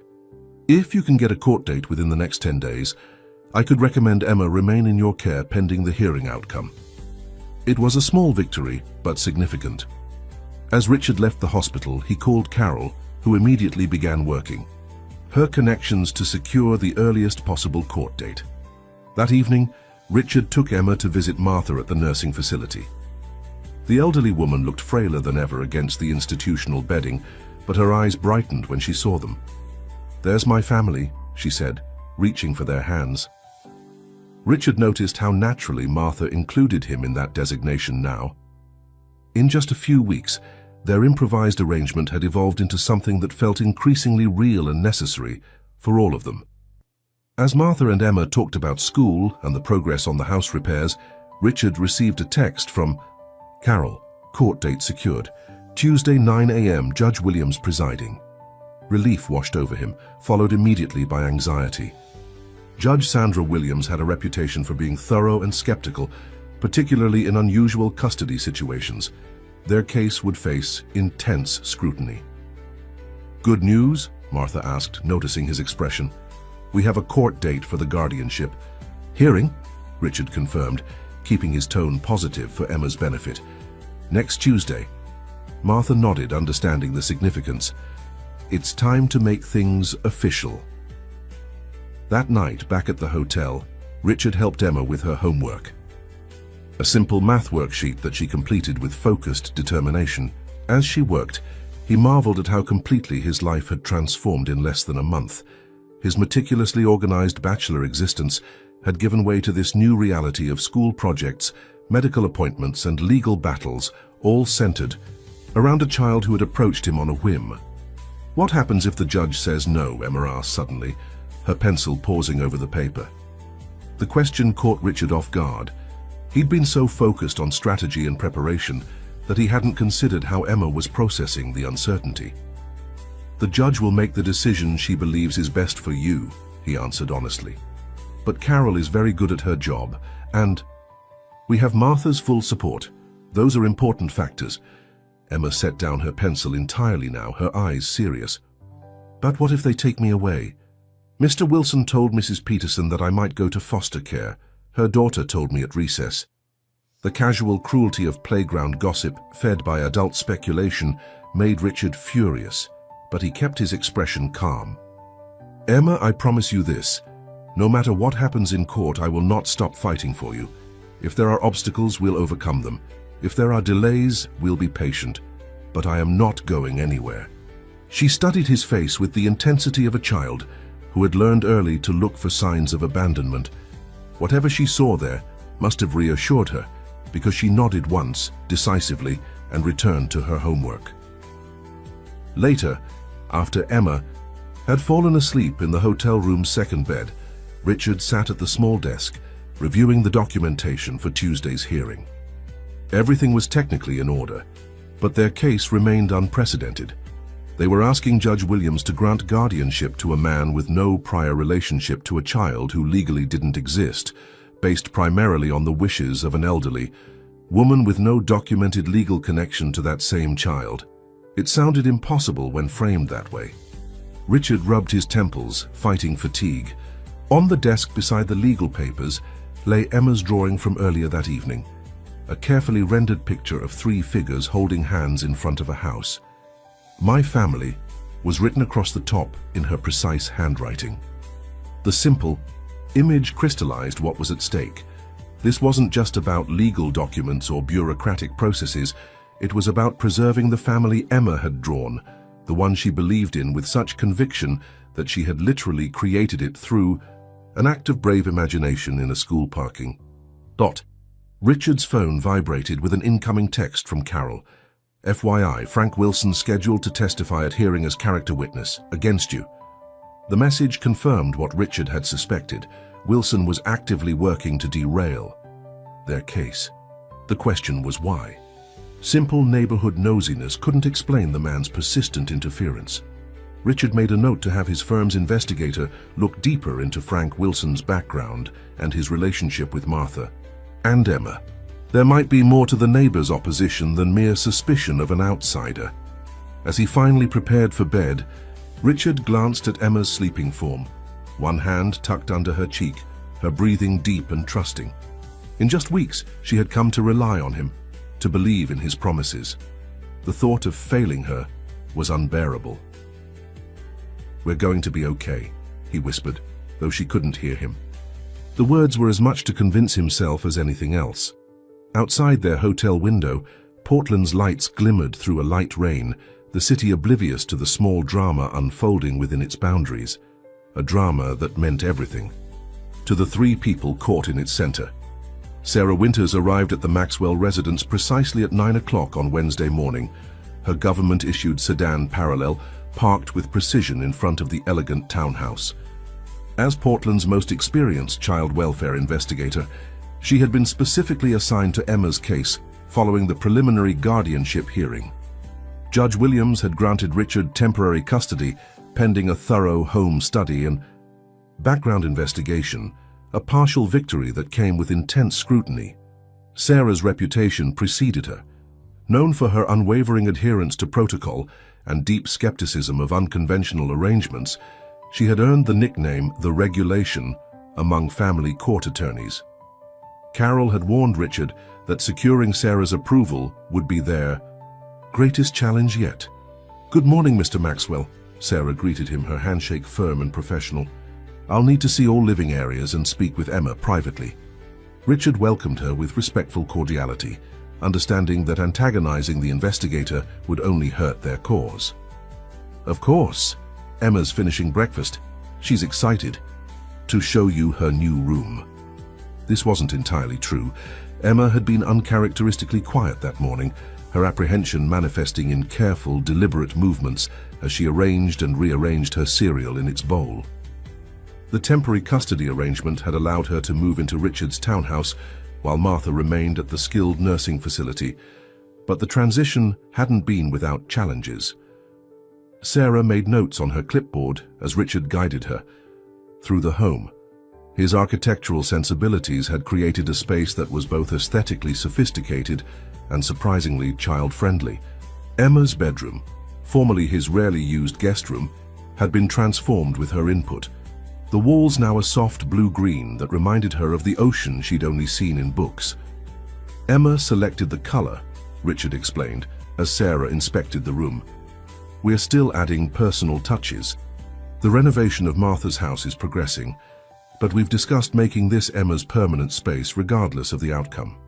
If you can get a court date within the next 10 days, I could recommend Emma remain in your care pending the hearing outcome. It was a small victory, but significant. As Richard left the hospital, he called Carol, who immediately began working. Her connections to secure the earliest possible court date. That evening, Richard took Emma to visit Martha at the nursing facility. The elderly woman looked frailer than ever against the institutional bedding, but her eyes brightened when she saw them. There's my family, she said, reaching for their hands. Richard noticed how naturally Martha included him in that designation now. In just a few weeks, their improvised arrangement had evolved into something that felt increasingly real and necessary for all of them. As Martha and Emma talked about school and the progress on the house repairs, Richard received a text from Carol, court date secured, Tuesday 9 a.m., Judge Williams presiding. Relief washed over him, followed immediately by anxiety. Judge Sandra Williams had a reputation for being thorough and skeptical, particularly in unusual custody situations. Their case would face intense scrutiny. Good news? Martha asked, noticing his expression. We have a court date for the guardianship. Hearing? Richard confirmed, keeping his tone positive for Emma's benefit. Next Tuesday. Martha nodded, understanding the significance. It's time to make things official. That night, back at the hotel, Richard helped Emma with her homework. A simple math worksheet that she completed with focused determination. As she worked, he marveled at how completely his life had transformed in less than a month. His meticulously organized bachelor existence had given way to this new reality of school projects, medical appointments and legal battles, all centered around a child who had approached him on a whim. "What happens if the judge says no?" Emma asked suddenly, her pencil pausing over the paper. The question caught Richard off guard. He'd been so focused on strategy and preparation that he hadn't considered how Emma was processing the uncertainty. "The judge will make the decision she believes is best for you," he answered honestly. "But Carol is very good at her job, and we have Martha's full support. Those are important factors." Emma set down her pencil entirely now, her eyes serious. "But what if they take me away? Mr. Wilson told Mrs. Peterson that I might go to foster care. Her daughter told me at recess." The casual cruelty of playground gossip, fed by adult speculation, made Richard furious, but he kept his expression calm. "Emma, I promise you this. No matter what happens in court, I will not stop fighting for you. If there are obstacles, we'll overcome them. If there are delays, we'll be patient. But I am not going anywhere." She studied his face with the intensity of a child who had learned early to look for signs of abandonment. Whatever she saw there must have reassured her, because she nodded once, decisively, and returned to her homework. Later, after Emma had fallen asleep in the hotel room's second bed, Richard sat at the small desk, reviewing the documentation for Tuesday's hearing. Everything was technically in order, but their case remained unprecedented. They were asking Judge Williams to grant guardianship to a man with no prior relationship to a child who legally didn't exist, based primarily on the wishes of an elderly woman with no documented legal connection to that same child. It sounded impossible when framed that way. Richard rubbed his temples, fighting fatigue. On the desk beside the legal papers lay Emma's drawing from earlier that evening, a carefully rendered picture of three figures holding hands in front of a house. "My family" was written across the top in her precise handwriting. The simple image crystallized what was at stake. This wasn't just about legal documents or bureaucratic processes. It was about preserving the family Emma had drawn, the one she believed in with such conviction that she had literally created it through an act of brave imagination in a school parking lot. Richard's phone vibrated with an incoming text from Carol. "FYI, Frank Wilson scheduled to testify at hearing as character witness against you." The message confirmed what Richard had suspected. Wilson was actively working to derail their case. The question was why. Simple neighborhood nosiness couldn't explain the man's persistent interference. Richard made a note to have his firm's investigator look deeper into Frank Wilson's background and his relationship with Martha and Emma. There might be more to the neighbor's opposition than mere suspicion of an outsider. As he finally prepared for bed, Richard glanced at Emma's sleeping form, one hand tucked under her cheek, her breathing deep and trusting. In just weeks, she had come to rely on him, to believe in his promises. The thought of failing her was unbearable. "We're going to be okay," he whispered, though she couldn't hear him. The words were as much to convince himself as anything else. Outside their hotel window, Portland's lights glimmered through a light rain, the city oblivious to the small drama unfolding within its boundaries, a drama that meant everything to the three people caught in its center. Sarah Winters arrived at the Maxwell residence precisely at 9 o'clock on Wednesday morning, her government-issued sedan Parallel parked with precision in front of the elegant townhouse. As Portland's most experienced child welfare investigator, she had been specifically assigned to Emma's case following the preliminary guardianship hearing. Judge Williams had granted Richard temporary custody pending a thorough home study and background investigation, a partial victory that came with intense scrutiny. Sarah's reputation preceded her. Known for her unwavering adherence to protocol and deep skepticism of unconventional arrangements, she had earned the nickname "the Regulation" among family court attorneys. Carol had warned Richard that securing Sarah's approval would be their greatest challenge yet. "Good morning, Mr. Maxwell," Sarah greeted him, her handshake firm and professional. "I'll need to see all living areas and speak with Emma privately." Richard welcomed her with respectful cordiality, understanding that antagonizing the investigator would only hurt their cause. "Of course. Emma's finishing breakfast. She's excited to show you her new room." This wasn't entirely true. Emma had been uncharacteristically quiet that morning, her apprehension manifesting in careful, deliberate movements as she arranged and rearranged her cereal in its bowl. The temporary custody arrangement had allowed her to move into Richard's townhouse while Martha remained at the skilled nursing facility, but the transition hadn't been without challenges. Sarah made notes on her clipboard as Richard guided her through the home. His architectural sensibilities had created a space that was both aesthetically sophisticated and surprisingly child-friendly. Emma's bedroom, formerly his rarely used guest room, had been transformed with her input. The walls now a soft blue-green that reminded her of the ocean she'd only seen in books. Emma selected the color, Richard explained, as Sarah inspected the room. We're still adding personal touches. The renovation of Martha's house is progressing, but we've discussed making this Emma's permanent space regardless of the outcome.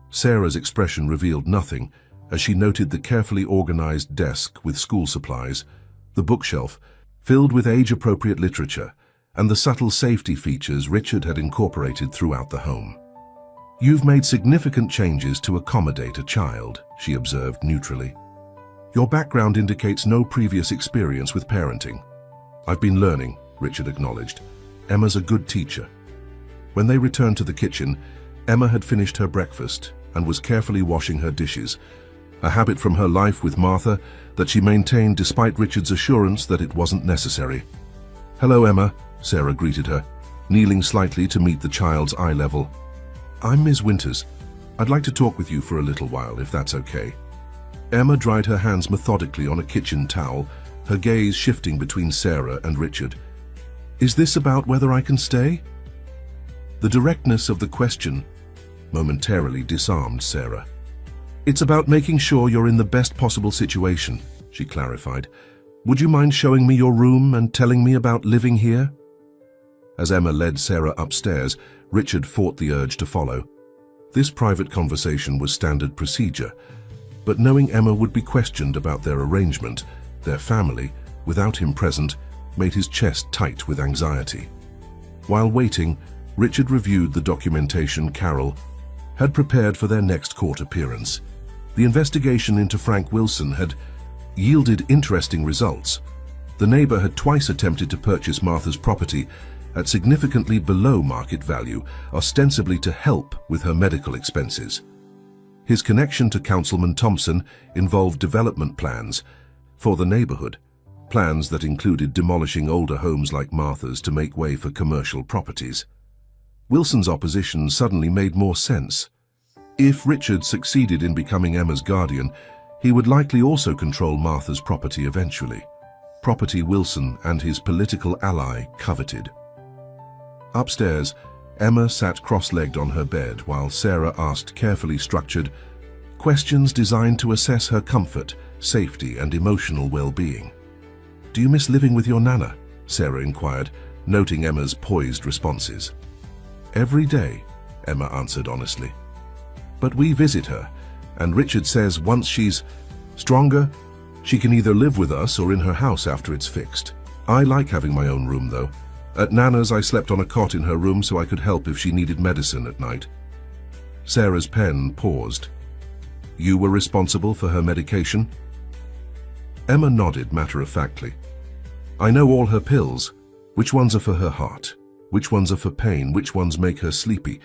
Sarah's expression revealed nothing as she noted the carefully organized desk with school supplies, the bookshelf filled with age-appropriate literature, and the subtle safety features Richard had incorporated throughout the home. You've made significant changes to accommodate a child, she observed neutrally. Your background indicates no previous experience with parenting. I've been learning, Richard acknowledged. Emma's a good teacher. When they returned to the kitchen, Emma had finished her breakfast and was carefully washing her dishes, a habit from her life with Martha that she maintained despite Richard's assurance that it wasn't necessary. Hello, Emma, Sarah greeted her, kneeling slightly to meet the child's eye level. I'm Ms. Winters. I'd like to talk with you for a little while, if that's okay. Emma dried her hands methodically on a kitchen towel, her gaze shifting between Sarah and Richard. Is this about whether I can stay? The directness of the question momentarily disarmed Sarah. It's about making sure you're in the best possible situation, she clarified. Would you mind showing me your room and telling me about living here? As Emma led Sarah upstairs, Richard fought the urge to follow. This private conversation was standard procedure, but knowing Emma would be questioned about their arrangement, their family, without him present, made his chest tight with anxiety. While waiting, Richard reviewed the documentation Carol had prepared for their next court appearance. The investigation into Frank Wilson had yielded interesting results. The neighbor had twice attempted to purchase Martha's property at significantly below market value, ostensibly to help with her medical expenses. His connection to Councilman Thompson involved development plans for the neighborhood, plans that included demolishing older homes like Martha's to make way for commercial properties. Wilson's opposition suddenly made more sense. If Richard succeeded in becoming Emma's guardian, he would likely also control Martha's property eventually, property Wilson and his political ally coveted. Upstairs, Emma sat cross-legged on her bed while Sarah asked carefully structured questions designed to assess her comfort, safety, and emotional well-being. Do you miss living with your nana? Sarah inquired, noting Emma's poised responses. Every day, Emma answered honestly. But we visit her, and Richard says once she's stronger, she can either live with us or in her house after it's fixed. I like having my own room, though. At Nana's, I slept on a cot in her room so I could help if she needed medicine at night. Sarah's pen paused. You were responsible for her medication? Emma nodded matter-of-factly. I know all her pills. Which ones are for her heart? Which ones are for pain? Which ones make her sleepy?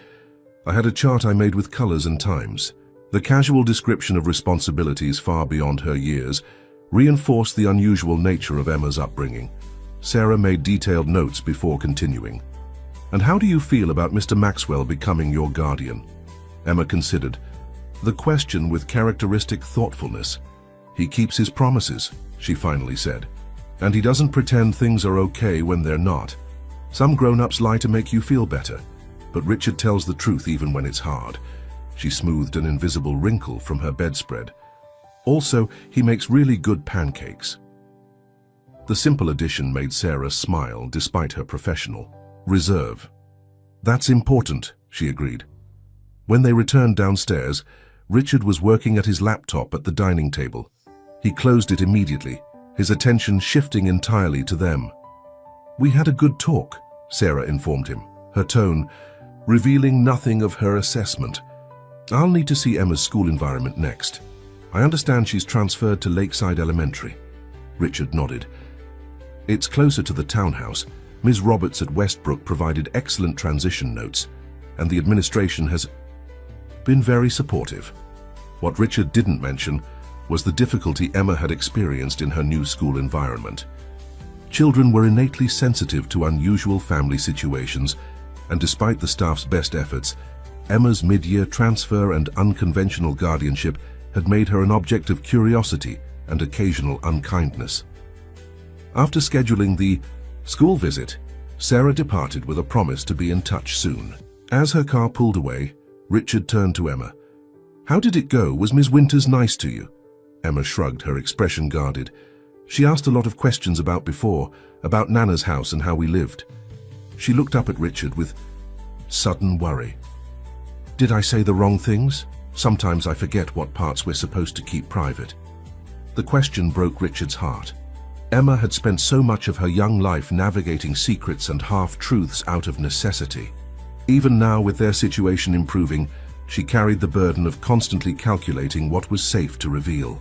I had a chart I made with colors and times. The casual description of responsibilities far beyond her years reinforced the unusual nature of Emma's upbringing. Sarah made detailed notes before continuing. And how do you feel about Mr. Maxwell becoming your guardian? Emma considered the question with characteristic thoughtfulness. He keeps his promises, she finally said. And he doesn't pretend things are okay when they're not. Some grown-ups lie to make you feel better, but Richard tells the truth even when it's hard. She smoothed an invisible wrinkle from her bedspread. Also, he makes really good pancakes. The simple addition made Sarah smile despite her professional reserve. That's important, she agreed. When they returned downstairs, Richard was working at his laptop at the dining table. He closed it immediately, his attention shifting entirely to them. We had a good talk, Sarah informed him, her tone revealing nothing of her assessment. I'll need to see Emma's school environment next. I understand she's transferred to Lakeside Elementary. Richard nodded. It's closer to the townhouse. Ms. Roberts at Westbrook provided excellent transition notes, and the administration has been very supportive. What Richard didn't mention was the difficulty Emma had experienced in her new school environment. Children were innately sensitive to unusual family situations, and despite the staff's best efforts, Emma's mid-year transfer and unconventional guardianship had made her an object of curiosity and occasional unkindness. After scheduling the school visit, Sarah departed with a promise to be in touch soon. As her car pulled away, Richard turned to Emma. "How did it go? Was Ms. Winters nice to you?" Emma shrugged, her expression guarded. She asked a lot of questions about before, about Nana's house and how we lived. She looked up at Richard with sudden worry. "Did I say the wrong things? Sometimes I forget what parts we're supposed to keep private." The question broke Richard's heart. Emma had spent so much of her young life navigating secrets and half-truths out of necessity. Even now, with their situation improving, she carried the burden of constantly calculating what was safe to reveal.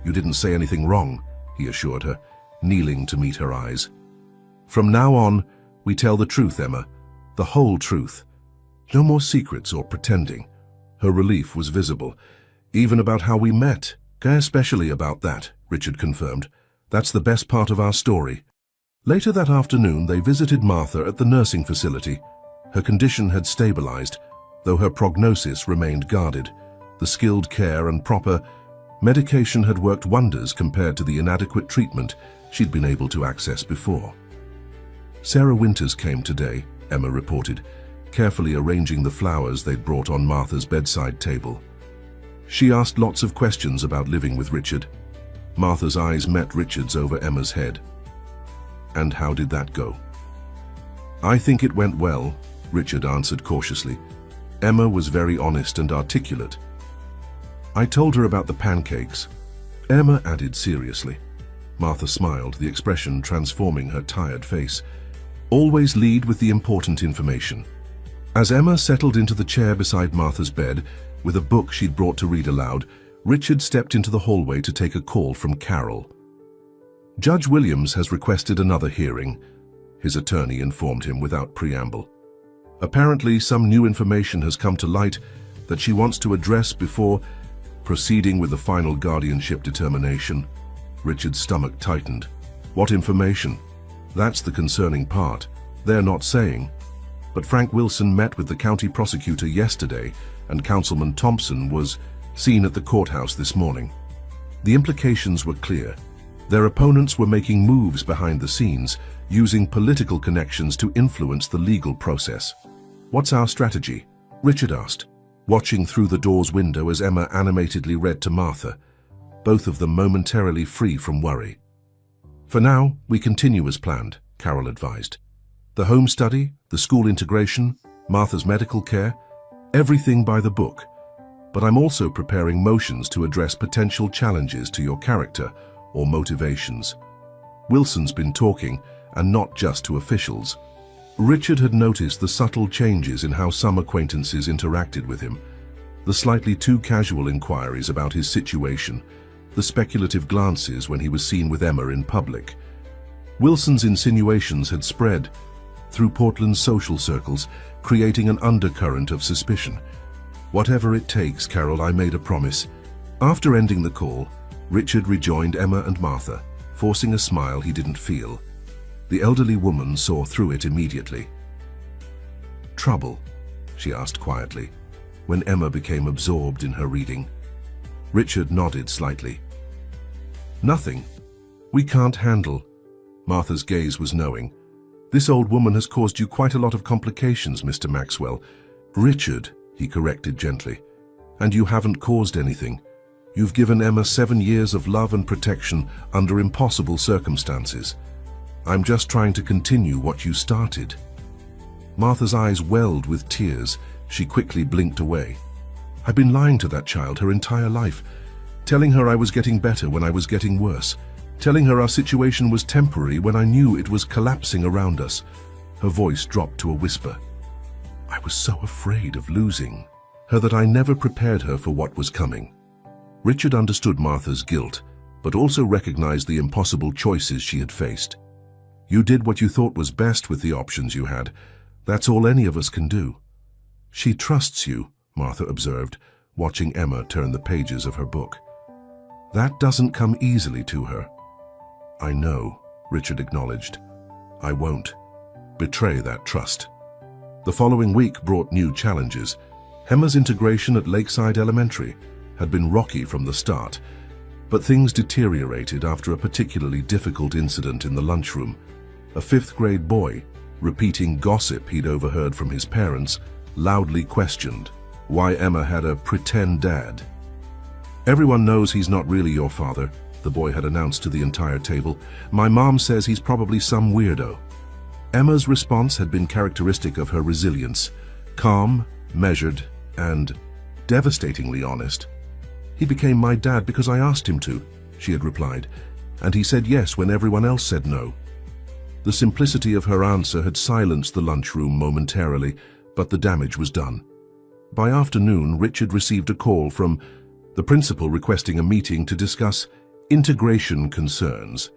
"You didn't say anything wrong," he assured her, kneeling to meet her eyes. "From now on, we tell the truth, Emma, the whole truth. No more secrets or pretending." Her relief was visible. "Even about how we met." "Especially about that," Richard confirmed. "That's the best part of our story." Later that afternoon, they visited Martha at the nursing facility. Her condition had stabilized, though her prognosis remained guarded. The skilled care and proper medication had worked wonders compared to the inadequate treatment she'd been able to access before. "Sarah Winters came today," Emma reported, carefully arranging the flowers they'd brought on Martha's bedside table. She asked lots of questions about living with Richard. Martha's eyes met Richard's over Emma's head. "And how did that go?" "I think it went well," Richard answered cautiously. "Emma was very honest and articulate. I told her about the pancakes," Emma added seriously. Martha smiled, the expression transforming her tired face. "Always lead with the important information." As Emma settled into the chair beside Martha's bed, with a book she'd brought to read aloud, Richard stepped into the hallway to take a call from Carol. "Judge Williams has requested another hearing," his attorney informed him without preamble. "Apparently, some new information has come to light that she wants to address before proceeding with the final guardianship determination." Richard's stomach tightened. "What information?" "That's the concerning part. They're not saying. But Frank Wilson met with the county prosecutor yesterday, and Councilman Thompson was seen at the courthouse this morning. The implications were clear. Their opponents were making moves behind the scenes, using political connections to influence the legal process." "What's our strategy?" Richard asked, watching through the door's window as Emma animatedly read to Martha, both of them momentarily free from worry. "For now, we continue as planned," Carol advised. "The home study, the school integration, Martha's medical care, everything by the book. But I'm also preparing motions to address potential challenges to your character or motivations." Wilson's been talking, and not just to officials. Richard had noticed the subtle changes in how some acquaintances interacted with him, the slightly too casual inquiries about his situation, the speculative glances when he was seen with Emma in public. Wilson's insinuations had spread through Portland's social circles, creating an undercurrent of suspicion. "Whatever it takes, Carol, I made a promise." After ending the call, Richard rejoined Emma and Martha, forcing a smile he didn't feel. The elderly woman saw through it immediately. "Trouble?" she asked quietly, when Emma became absorbed in her reading. Richard nodded slightly. "Nothing. We can't handle." Martha's gaze was knowing. "This old woman has caused you quite a lot of complications, Mr. Maxwell." "Richard," he corrected gently, "and you haven't caused anything. You've given Emma 7 years of love and protection under impossible circumstances. I'm just trying to continue what you started." Martha's eyes welled with tears. She quickly blinked away. "I've been lying to that child her entire life, telling her I was getting better when I was getting worse, telling her our situation was temporary when I knew it was collapsing around us." Her voice dropped to a whisper. "I was so afraid of losing her that I never prepared her for what was coming. Richard understood Martha's guilt, but also recognized the impossible choices she had faced. You did what you thought was best with the options you had. That's all any of us can do. She trusts you, Martha observed, watching Emma turn the pages of her book. That doesn't come easily to her. I know, Richard acknowledged. I won't betray that trust. The following week brought new challenges. Emma's integration at Lakeside Elementary had been rocky from the start, but things deteriorated after a particularly difficult incident in the lunchroom. A fifth-grade boy, repeating gossip he'd overheard from his parents, loudly questioned why Emma had a pretend dad. Everyone knows he's not really your father, the boy had announced to the entire table. My mom says he's probably some weirdo. Emma's response had been characteristic of her resilience, calm, measured, and devastatingly honest. He became my dad because I asked him to, she had replied, and he said yes when everyone else said no. The simplicity of her answer had silenced the lunchroom momentarily, but the damage was done. By afternoon, Richard received a call from the principal requesting a meeting to discuss integration concerns.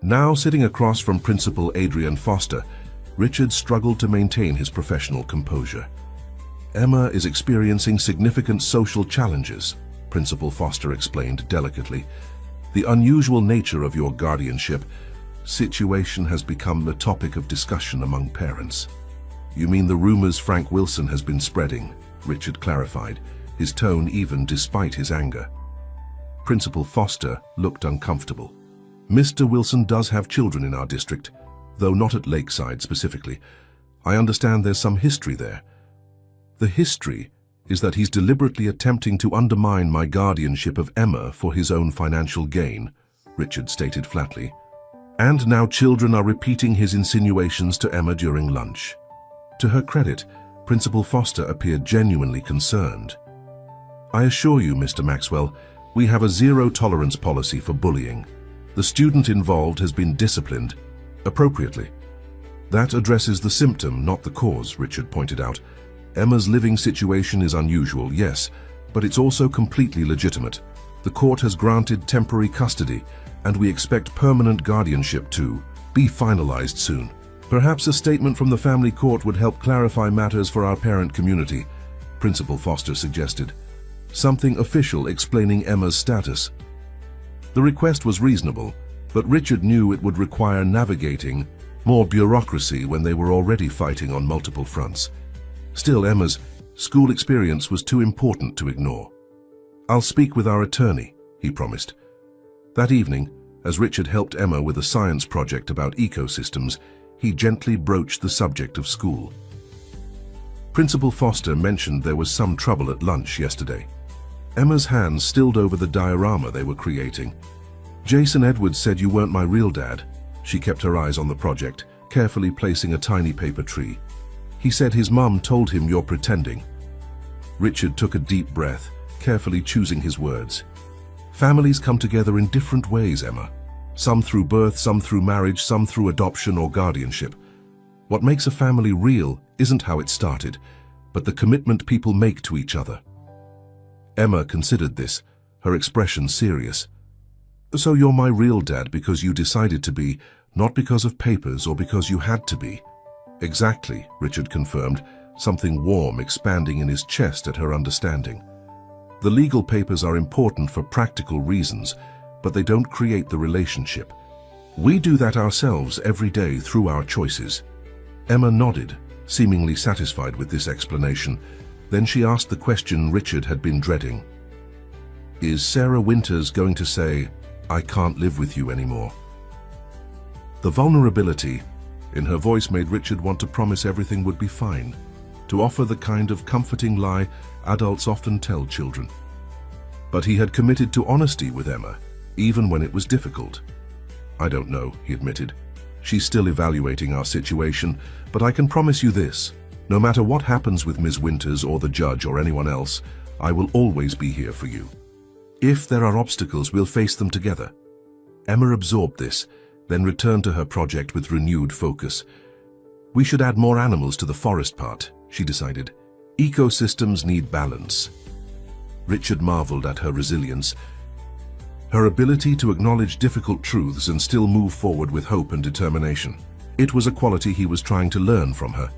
Now sitting across from Principal Adrian Foster, Richard struggled to maintain his professional composure. Emma is experiencing significant social challenges, Principal Foster explained delicately. The unusual nature of your guardianship situation has become a topic of discussion among parents. You mean the rumors Frank Wilson has been spreading, Richard clarified, his tone even despite his anger. Principal Foster looked uncomfortable. Mr. Wilson does have children in our district, though not at Lakeside specifically. I understand there's some history there. The history is that he's deliberately attempting to undermine my guardianship of Emma for his own financial gain, Richard stated flatly. And now children are repeating his insinuations to Emma during lunch. To her credit, Principal Foster appeared genuinely concerned. I assure you, Mr. Maxwell, we have a zero-tolerance policy for bullying. The student involved has been disciplined appropriately. That addresses the symptom, not the cause, Richard pointed out. Emma's living situation is unusual, yes, but it's also completely legitimate. The court has granted temporary custody, and we expect permanent guardianship to be finalized soon. Perhaps a statement from the family court would help clarify matters for our parent community, Principal Foster suggested. Something official explaining Emma's status. The request was reasonable, but Richard knew it would require navigating more bureaucracy when they were already fighting on multiple fronts. Still, Emma's school experience was too important to ignore. I'll speak with our attorney, he promised. That evening, as Richard helped Emma with a science project about ecosystems, he gently broached the subject of school. Principal Foster mentioned there was some trouble at lunch yesterday. Emma's hands stilled over the diorama they were creating. Jason Edwards said you weren't my real dad. She kept her eyes on the project, carefully placing a tiny paper tree. He said his mum told him you're pretending. Richard took a deep breath, carefully choosing his words. Families come together in different ways, Emma. Some through birth, some through marriage, some through adoption or guardianship. What makes a family real isn't how it started, but the commitment people make to each other. Emma considered this, her expression serious. So you're my real dad because you decided to be, not because of papers or because you had to be. Exactly, Richard confirmed, something warm expanding in his chest at her understanding. The legal papers are important for practical reasons, but they don't create the relationship. We do that ourselves every day through our choices. Emma nodded, seemingly satisfied with this explanation. Then she asked the question Richard had been dreading. Is Sarah Winters going to say, I can't live with you anymore? The vulnerability in her voice made Richard want to promise everything would be fine, to offer the kind of comforting lie adults often tell children. But he had committed to honesty with Emma, even when it was difficult. I don't know, he admitted. She's still evaluating our situation, but I can promise you this. No matter what happens with Ms. Winters or the judge or anyone else, I will always be here for you. If there are obstacles, we'll face them together. Emma absorbed this, then returned to her project with renewed focus. We should add more animals to the forest part, she decided. Ecosystems need balance. Richard marveled at her resilience, her ability to acknowledge difficult truths and still move forward with hope and determination. It was a quality he was trying to learn from her.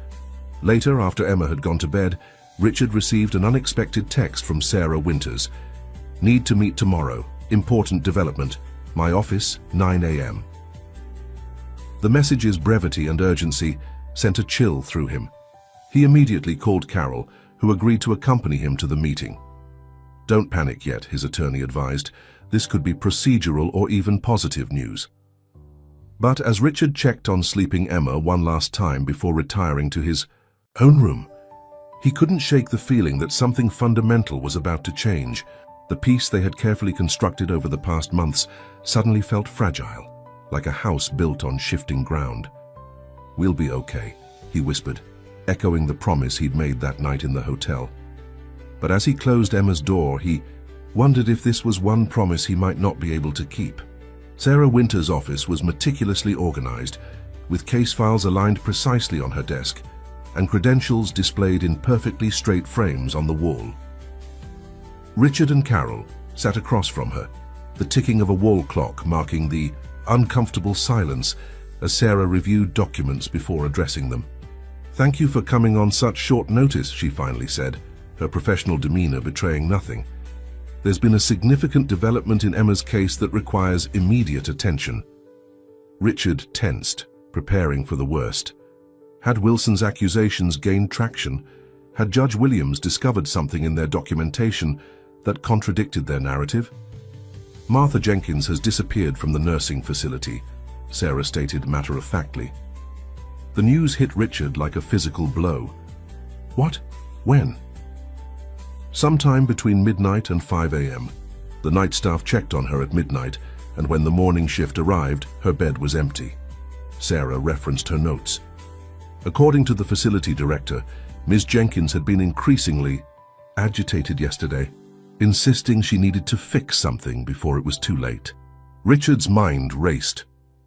Later, after Emma had gone to bed, Richard received an unexpected text from Sarah Winters. "Need to meet tomorrow. Important development. My office, 9 a.m. The message's brevity and urgency sent a chill through him. He immediately called Carol, who agreed to accompany him to the meeting. "Don't panic yet," his attorney advised. "This could be procedural or even positive news." But as Richard checked on sleeping Emma one last time before retiring to his own room, he couldn't shake the feeling that something fundamental was about to change. The peace they had carefully constructed over the past months suddenly felt fragile, like a house built on shifting ground. "We'll be okay," he whispered, echoing the promise he'd made that night in the hotel. But as he closed Emma's door, he wondered if this was one promise he might not be able to keep. Sarah Winters' office was meticulously organized, with case files aligned precisely on her desk and credentials displayed in perfectly straight frames on the wall. Richard and Carol sat across from her, the ticking of a wall clock marking the uncomfortable silence as Sarah reviewed documents before addressing them. "Thank you for coming on such short notice," she finally said, her professional demeanor betraying nothing. "There's been a significant development in Emma's case that requires immediate attention." Richard tensed, preparing for the worst. Had Wilson's accusations gained traction? Had Judge Williams discovered something in their documentation that contradicted their narrative? "Martha Jenkins has disappeared from the nursing facility," Sarah stated matter-of-factly. The news hit Richard like a physical blow. "What? When?" "Sometime between midnight and 5 a.m. The night staff checked on her at midnight, and when the morning shift arrived, her bed was empty." Sarah referenced her notes. According to the facility director, Ms. Jenkins had been increasingly agitated yesterday, insisting she needed to fix something before it was too late. Richard's mind raced.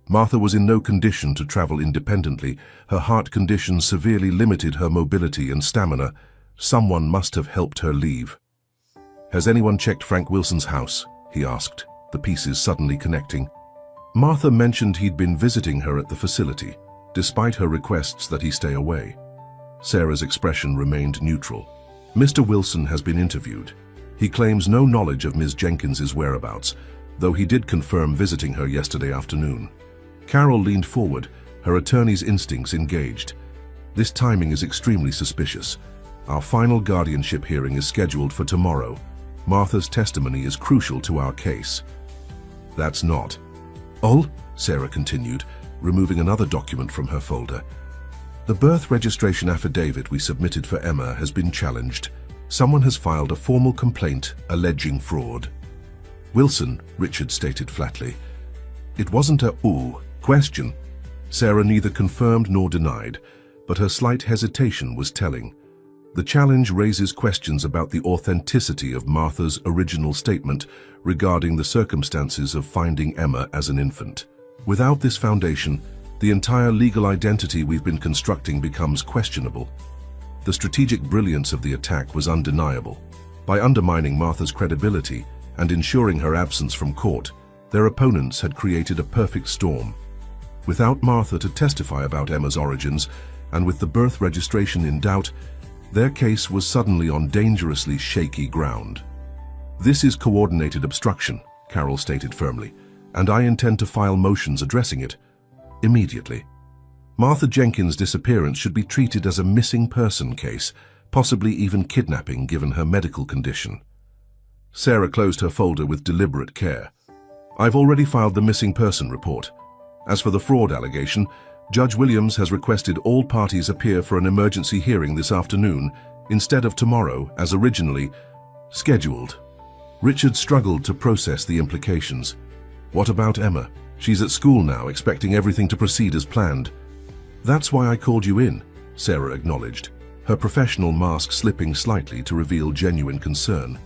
Martha was in no condition to travel independently. Her heart condition severely limited her mobility and stamina. Someone must have helped her leave. "Has anyone checked Frank Wilson's house?" he asked, the pieces suddenly connecting. Martha mentioned he'd been visiting her at the facility, despite her requests that he stay away. Sarah's expression remained neutral. "Mr. Wilson has been interviewed. He claims no knowledge of Ms. Jenkins's whereabouts, though he did confirm visiting her yesterday afternoon." Carol leaned forward, her attorney's instincts engaged. "This timing is extremely suspicious. Our final guardianship hearing is scheduled for tomorrow. Martha's testimony is crucial to our case." "That's not all," Sarah continued, removing another document from her folder. "The birth registration affidavit we submitted for Emma has been challenged. Someone has filed a formal complaint alleging fraud." "Wilson," Richard stated flatly. It wasn't a question. Sarah neither confirmed nor denied, but her slight hesitation was telling. The challenge raises questions about the authenticity of Martha's original statement regarding the circumstances of finding Emma as an infant. Without this foundation, the entire legal identity we've been constructing becomes questionable. The strategic brilliance of the attack was undeniable. By undermining Martha's credibility and ensuring her absence from court, their opponents had created a perfect storm. Without Martha to testify about Emma's origins, and with the birth registration in doubt, their case was suddenly on dangerously shaky ground. "This is coordinated obstruction," Carol stated firmly, "and I intend to file motions addressing it immediately. Martha Jenkins' disappearance should be treated as a missing person case, possibly even kidnapping given her medical condition." Sarah closed her folder with deliberate care. "I've already filed the missing person report. As for the fraud allegation, Judge Williams has requested all parties appear for an emergency hearing this afternoon instead of tomorrow as originally scheduled." Richard struggled to process the implications. "What about Emma? She's at school now, expecting everything to proceed as planned." "That's why I called you in," Sarah acknowledged, her professional mask slipping slightly to reveal genuine concern.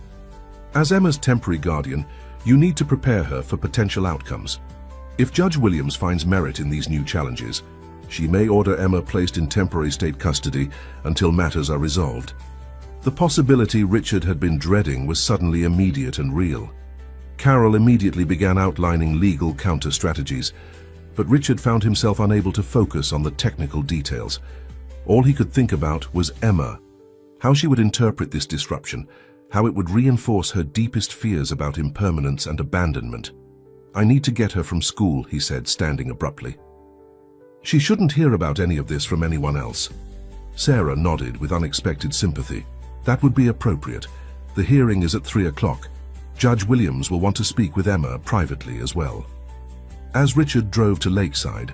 "As Emma's temporary guardian, you need to prepare her for potential outcomes. If Judge Williams finds merit in these new challenges, she may order Emma placed in temporary state custody until matters are resolved. The possibility Richard had been dreading was suddenly immediate and real. Carol immediately began outlining legal counter-strategies, but Richard found himself unable to focus on the technical details. All he could think about was Emma, how she would interpret this disruption, how it would reinforce her deepest fears about impermanence and abandonment. "I need to get her from school," he said, standing abruptly. "She shouldn't hear about any of this from anyone else." Sarah nodded with unexpected sympathy. "That would be appropriate. The hearing is at 3 o'clock. Judge Williams will want to speak with Emma privately as well." As Richard drove to Lakeside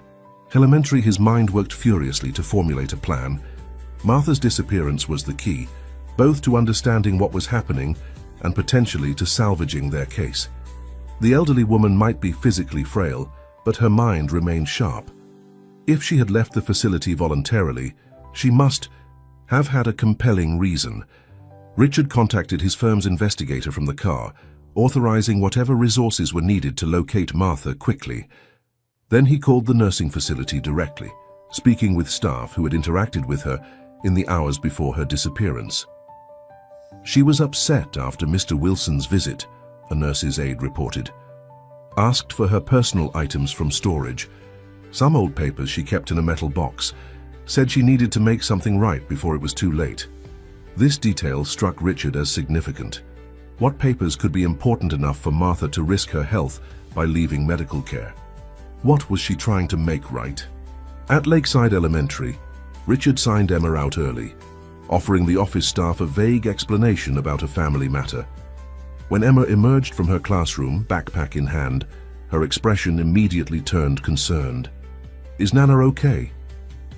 Elementary, his mind worked furiously to formulate a plan. Martha's disappearance was the key, both to understanding what was happening and potentially to salvaging their case. The elderly woman might be physically frail, but her mind remained sharp. If she had left the facility voluntarily, she must have had a compelling reason. Richard contacted his firm's investigator from the car, authorizing whatever resources were needed to locate Martha quickly. Then he called the nursing facility directly, speaking with staff who had interacted with her in the hours before her disappearance. "She was upset after Mr. Wilson's visit," a nurse's aide reported. "Asked for her personal items from storage. Some old papers she kept in a metal box. Said she needed to make something right before it was too late." This detail struck Richard as significant. What papers could be important enough for Martha to risk her health by leaving medical care? What was she trying to make right? At Lakeside Elementary, Richard signed Emma out early, offering the office staff a vague explanation about a family matter. When Emma emerged from her classroom, backpack in hand, her expression immediately turned concerned. "Is Nana okay?"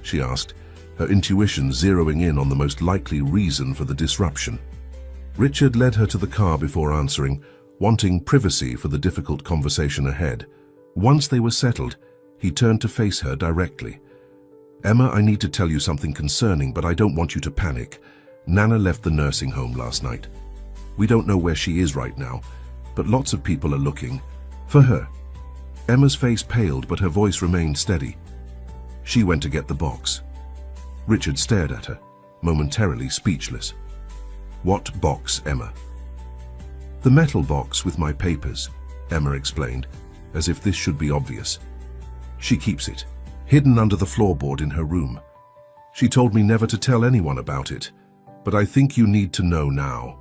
she asked, her intuition zeroing in on the most likely reason for the disruption. Richard led her to the car before answering, wanting privacy for the difficult conversation ahead. Once they were settled, he turned to face her directly. "Emma, I need to tell you something concerning, but I don't want you to panic. Nana left the nursing home last night. We don't know where she is right now, but lots of people are looking for her." Emma's face paled, but her voice remained steady. "She went to get the box." Richard stared at her, momentarily speechless. "What box, Emma?" "The metal box with my papers," Emma explained, as if this should be obvious. "She keeps it, hidden under the floorboard in her room. She told me never to tell anyone about it, but I think you need to know now."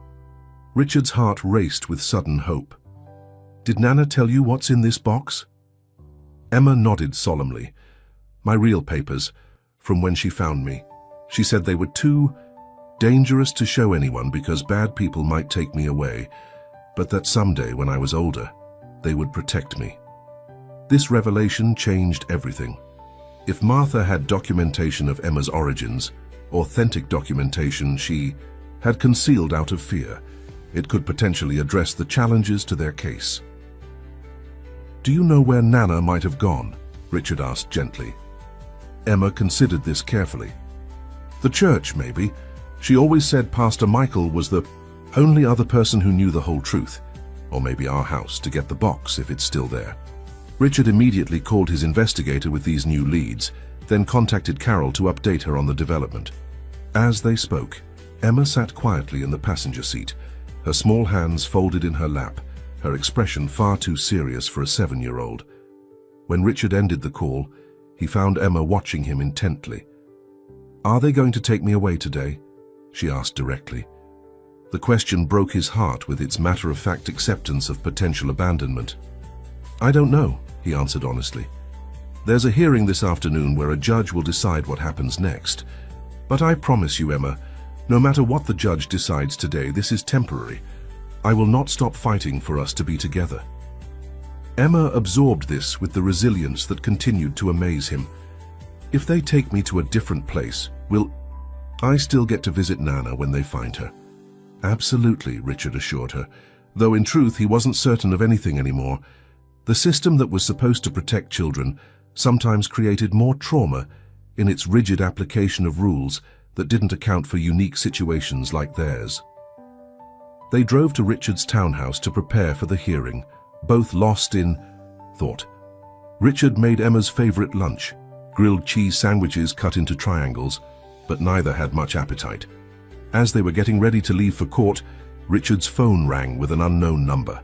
Richard's heart raced with sudden hope. "Did Nana tell you what's in this box?" Emma nodded solemnly. "My real papers, from when she found me. She said they were too dangerous to show anyone because bad people might take me away, but that someday when I was older, they would protect me." This revelation changed everything. If Martha had documentation of Emma's origins, authentic documentation she had concealed out of fear, it could potentially address the challenges to their case. "Do you know where Nana might have gone?" Richard asked gently. Emma considered this carefully. "The church, maybe. She always said Pastor Michael was the only other person who knew the whole truth. Or maybe our house to get the box if it's still there." Richard immediately called his investigator with these new leads, then contacted Carol to update her on the development. As they spoke, Emma sat quietly in the passenger seat, her small hands folded in her lap, her expression far too serious for a 7-year-old. When Richard ended the call, he found Emma watching him intently. "Are they going to take me away today?" she asked directly. The question broke his heart with its matter-of-fact acceptance of potential abandonment. "I don't know," he answered honestly. "There's a hearing this afternoon where a judge will decide what happens next. But I promise you, Emma, no matter what the judge decides today, this is temporary. I will not stop fighting for us to be together." Emma absorbed this with the resilience that continued to amaze him. "If they take me to a different place, will I still get to visit Nana when they find her?" "Absolutely," Richard assured her, though in truth he wasn't certain of anything anymore. The system that was supposed to protect children sometimes created more trauma in its rigid application of rules that didn't account for unique situations like theirs. They drove to Richard's townhouse to prepare for the hearing, both lost in thought. Richard made Emma's favorite lunch, grilled cheese sandwiches cut into triangles, but neither had much appetite. As they were getting ready to leave for court, Richard's phone rang with an unknown number.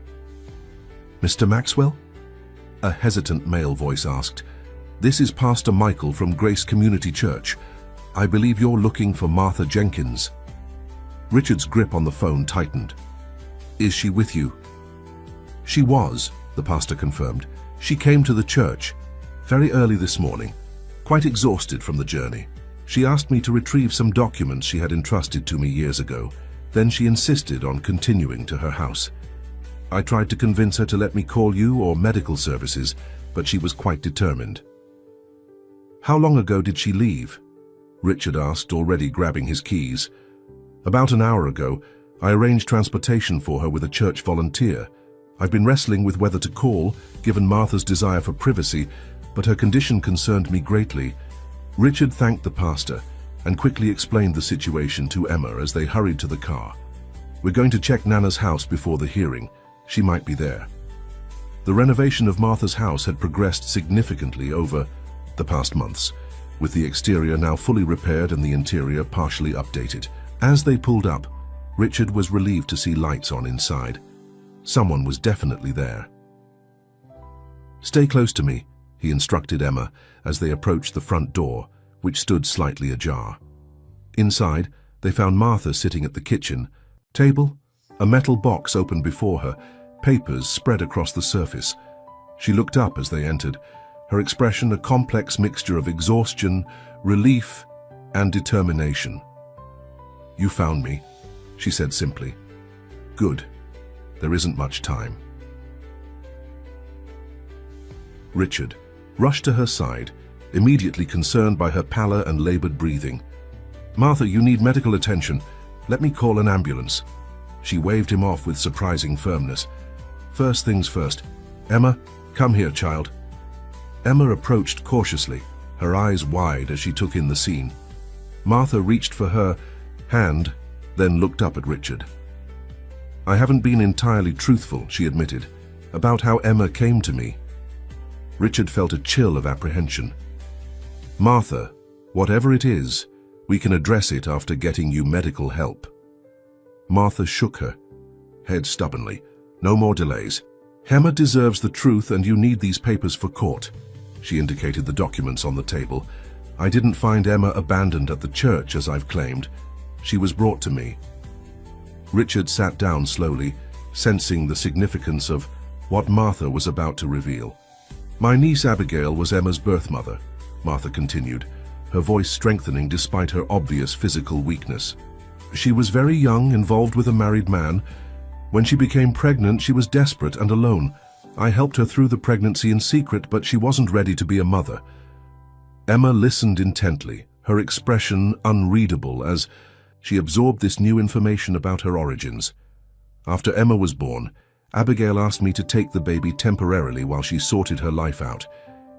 "Mr. Maxwell?" A hesitant male voice asked. "This is Pastor Michael from Grace Community Church. I believe you're looking for Martha Jenkins." Richard's grip on the phone tightened. "Is she with you?" "She was," the pastor confirmed. "She came to the church very early this morning, quite exhausted from the journey. She asked me to retrieve some documents she had entrusted to me years ago. Then she insisted on continuing to her house. I tried to convince her to let me call you or medical services, but she was quite determined." "How long ago did she leave?" Richard asked, already grabbing his keys. "About an hour ago. I arranged transportation for her with a church volunteer. I've been wrestling with whether to call, given Martha's desire for privacy, but her condition concerned me greatly." Richard thanked the pastor and quickly explained the situation to Emma as they hurried to the car. "We're going to check Nana's house before the hearing. She might be there." The renovation of Martha's house had progressed significantly over the past months, with the exterior now fully repaired and the interior partially updated. As they pulled up, Richard was relieved to see lights on inside. Someone was definitely there. "Stay close to me," he instructed Emma as they approached the front door, which stood slightly ajar. Inside, they found Martha sitting at the kitchen table, a metal box open before her, papers spread across the surface. She looked up as they entered, her expression a complex mixture of exhaustion, relief, and determination. "You found me," she said simply. "Good. There isn't much time." Richard rushed to her side, immediately concerned by her pallor and labored breathing. "Martha, you need medical attention. Let me call an ambulance." She waved him off with surprising firmness. "First things first. Emma, come here, child." Emma approached cautiously, her eyes wide as she took in the scene. Martha reached for her hand, then looked up at Richard. "I haven't been entirely truthful," she admitted, "about how Emma came to me." Richard felt a chill of apprehension. "Martha, whatever it is, we can address it after getting you medical help." Martha shook her head stubbornly. "No more delays. Emma deserves the truth, and you need these papers for court." She indicated the documents on the table. "I didn't find Emma abandoned at the church, as I've claimed. She was brought to me." Richard sat down slowly, sensing the significance of what Martha was about to reveal. "My niece Abigail was Emma's birth mother," Martha continued, her voice strengthening despite her obvious physical weakness. "She was very young, involved with a married man. When she became pregnant, she was desperate and alone. I helped her through the pregnancy in secret, but she wasn't ready to be a mother." Emma listened intently, her expression unreadable as she absorbed this new information about her origins. "After Emma was born, Abigail asked me to take the baby temporarily while she sorted her life out.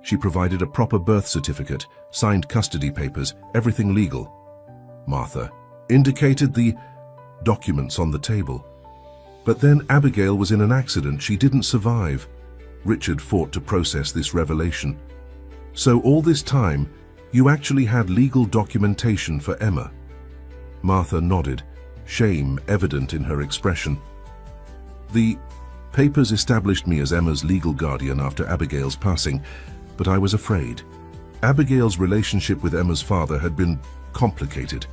She provided a proper birth certificate, signed custody papers, everything legal." Martha indicated the documents on the table. "But then Abigail was in an accident. She didn't survive." Richard fought to process this revelation. "So all this time, you actually had legal documentation for Emma?" Martha nodded, shame evident in her expression. "The papers established me as Emma's legal guardian after Abigail's passing, but I was afraid. Abigail's relationship with Emma's father had been complicated.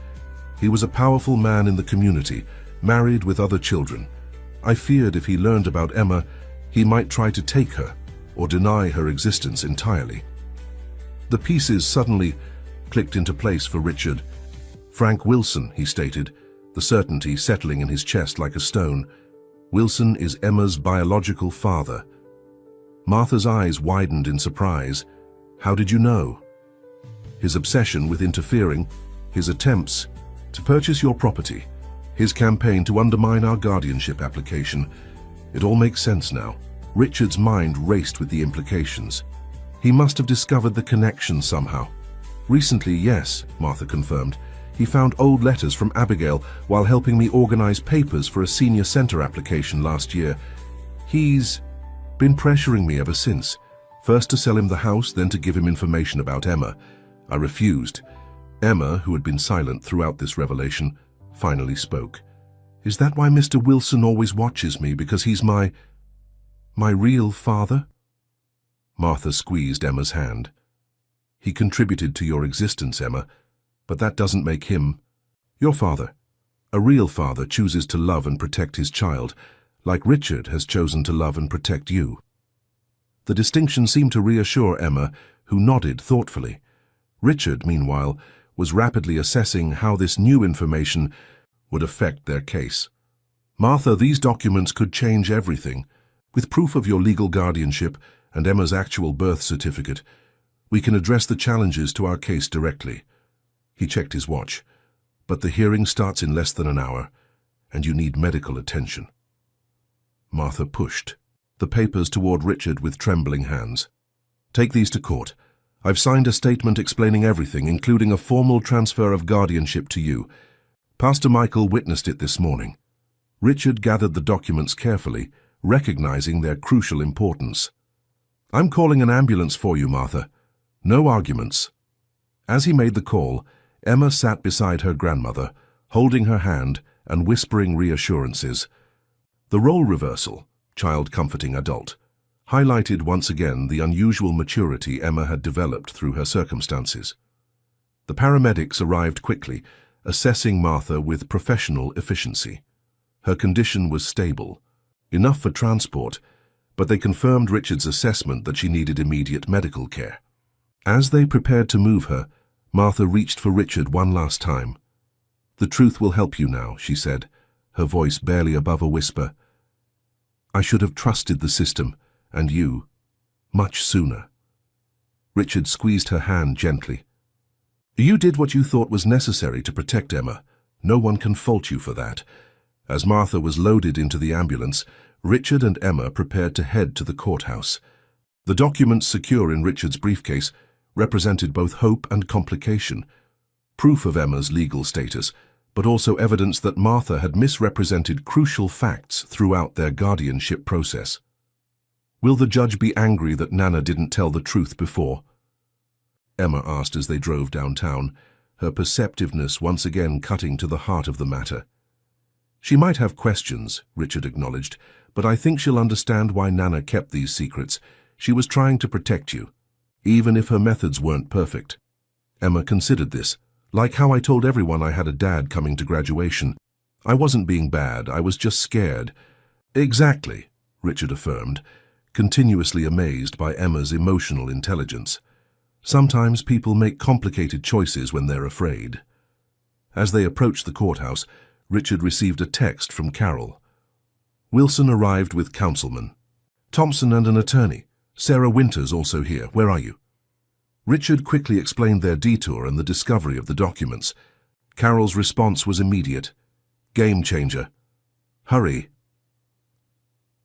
He was a powerful man in the community, married with other children. I feared if he learned about Emma, he might try to take her or deny her existence entirely." The pieces suddenly clicked into place for Richard. "Frank Wilson," he stated, the certainty settling in his chest like a stone. "Wilson is Emma's biological father." Martha's eyes widened in surprise. "How did you know?" "His obsession with interfering, his attempts to purchase your property, his campaign to undermine our guardianship application. It all makes sense now." Richard's mind raced with the implications. He must have discovered the connection somehow. "Recently, yes," Martha confirmed. "He found old letters from Abigail while helping me organize papers for a senior center application last year. He's been pressuring me ever since, first to sell him the house, then to give him information about Emma. I refused. Emma, who had been silent throughout this revelation, finally spoke. "Is that why Mr. Wilson always watches me, because he's my real father?" Martha squeezed Emma's hand. "He contributed to your existence, Emma, but that doesn't make him your father. A real father chooses to love and protect his child, like Richard has chosen to love and protect you." The distinction seemed to reassure Emma, who nodded thoughtfully. Richard, meanwhile, was rapidly assessing how this new information would affect their case. "Martha, these documents could change everything. With proof of your legal guardianship and Emma's actual birth certificate, we can address the challenges to our case directly." He checked his watch. "But the hearing starts in less than an hour, and you need medical attention." Martha pushed the papers toward Richard with trembling hands. "Take these to court. I've signed a statement explaining everything, including a formal transfer of guardianship to you. Pastor Michael witnessed it this morning." Richard gathered the documents carefully, recognizing their crucial importance. "I'm calling an ambulance for you, Martha. No arguments." As he made the call, Emma sat beside her grandmother, holding her hand and whispering reassurances. The role reversal, child comforting adult, highlighted once again the unusual maturity Emma had developed through her circumstances. The paramedics arrived quickly, assessing Martha with professional efficiency. Her condition was stable, enough for transport, but they confirmed Richard's assessment that she needed immediate medical care. As they prepared to move her, Martha reached for Richard one last time. "The truth will help you now," she said, her voice barely above a whisper. "I should have trusted the system, and you, much sooner." Richard squeezed her hand gently. "You did what you thought was necessary to protect Emma. No one can fault you for that." As Martha was loaded into the ambulance, Richard and Emma prepared to head to the courthouse. The documents secure in Richard's briefcase represented both hope and complication, proof of Emma's legal status, but also evidence that Martha had misrepresented crucial facts throughout their guardianship process. "Will the judge be angry that Nana didn't tell the truth before?" Emma asked as they drove downtown, her perceptiveness once again cutting to the heart of the matter. "She might have questions," Richard acknowledged, "but I think she'll understand why Nana kept these secrets. She was trying to protect you, even if her methods weren't perfect." Emma considered this, like how I told everyone I had a dad coming to graduation. "I wasn't being bad, I was just scared." "Exactly," Richard affirmed, continuously amazed by Emma's emotional intelligence. "Sometimes people make complicated choices when they're afraid." As they approached the courthouse, Richard received a text from Carol. "Wilson arrived with councilman Thompson and an attorney. Sarah Winters also here. Where are you?" Richard quickly explained their detour and the discovery of the documents. Carol's response was immediate. "Game changer. Hurry."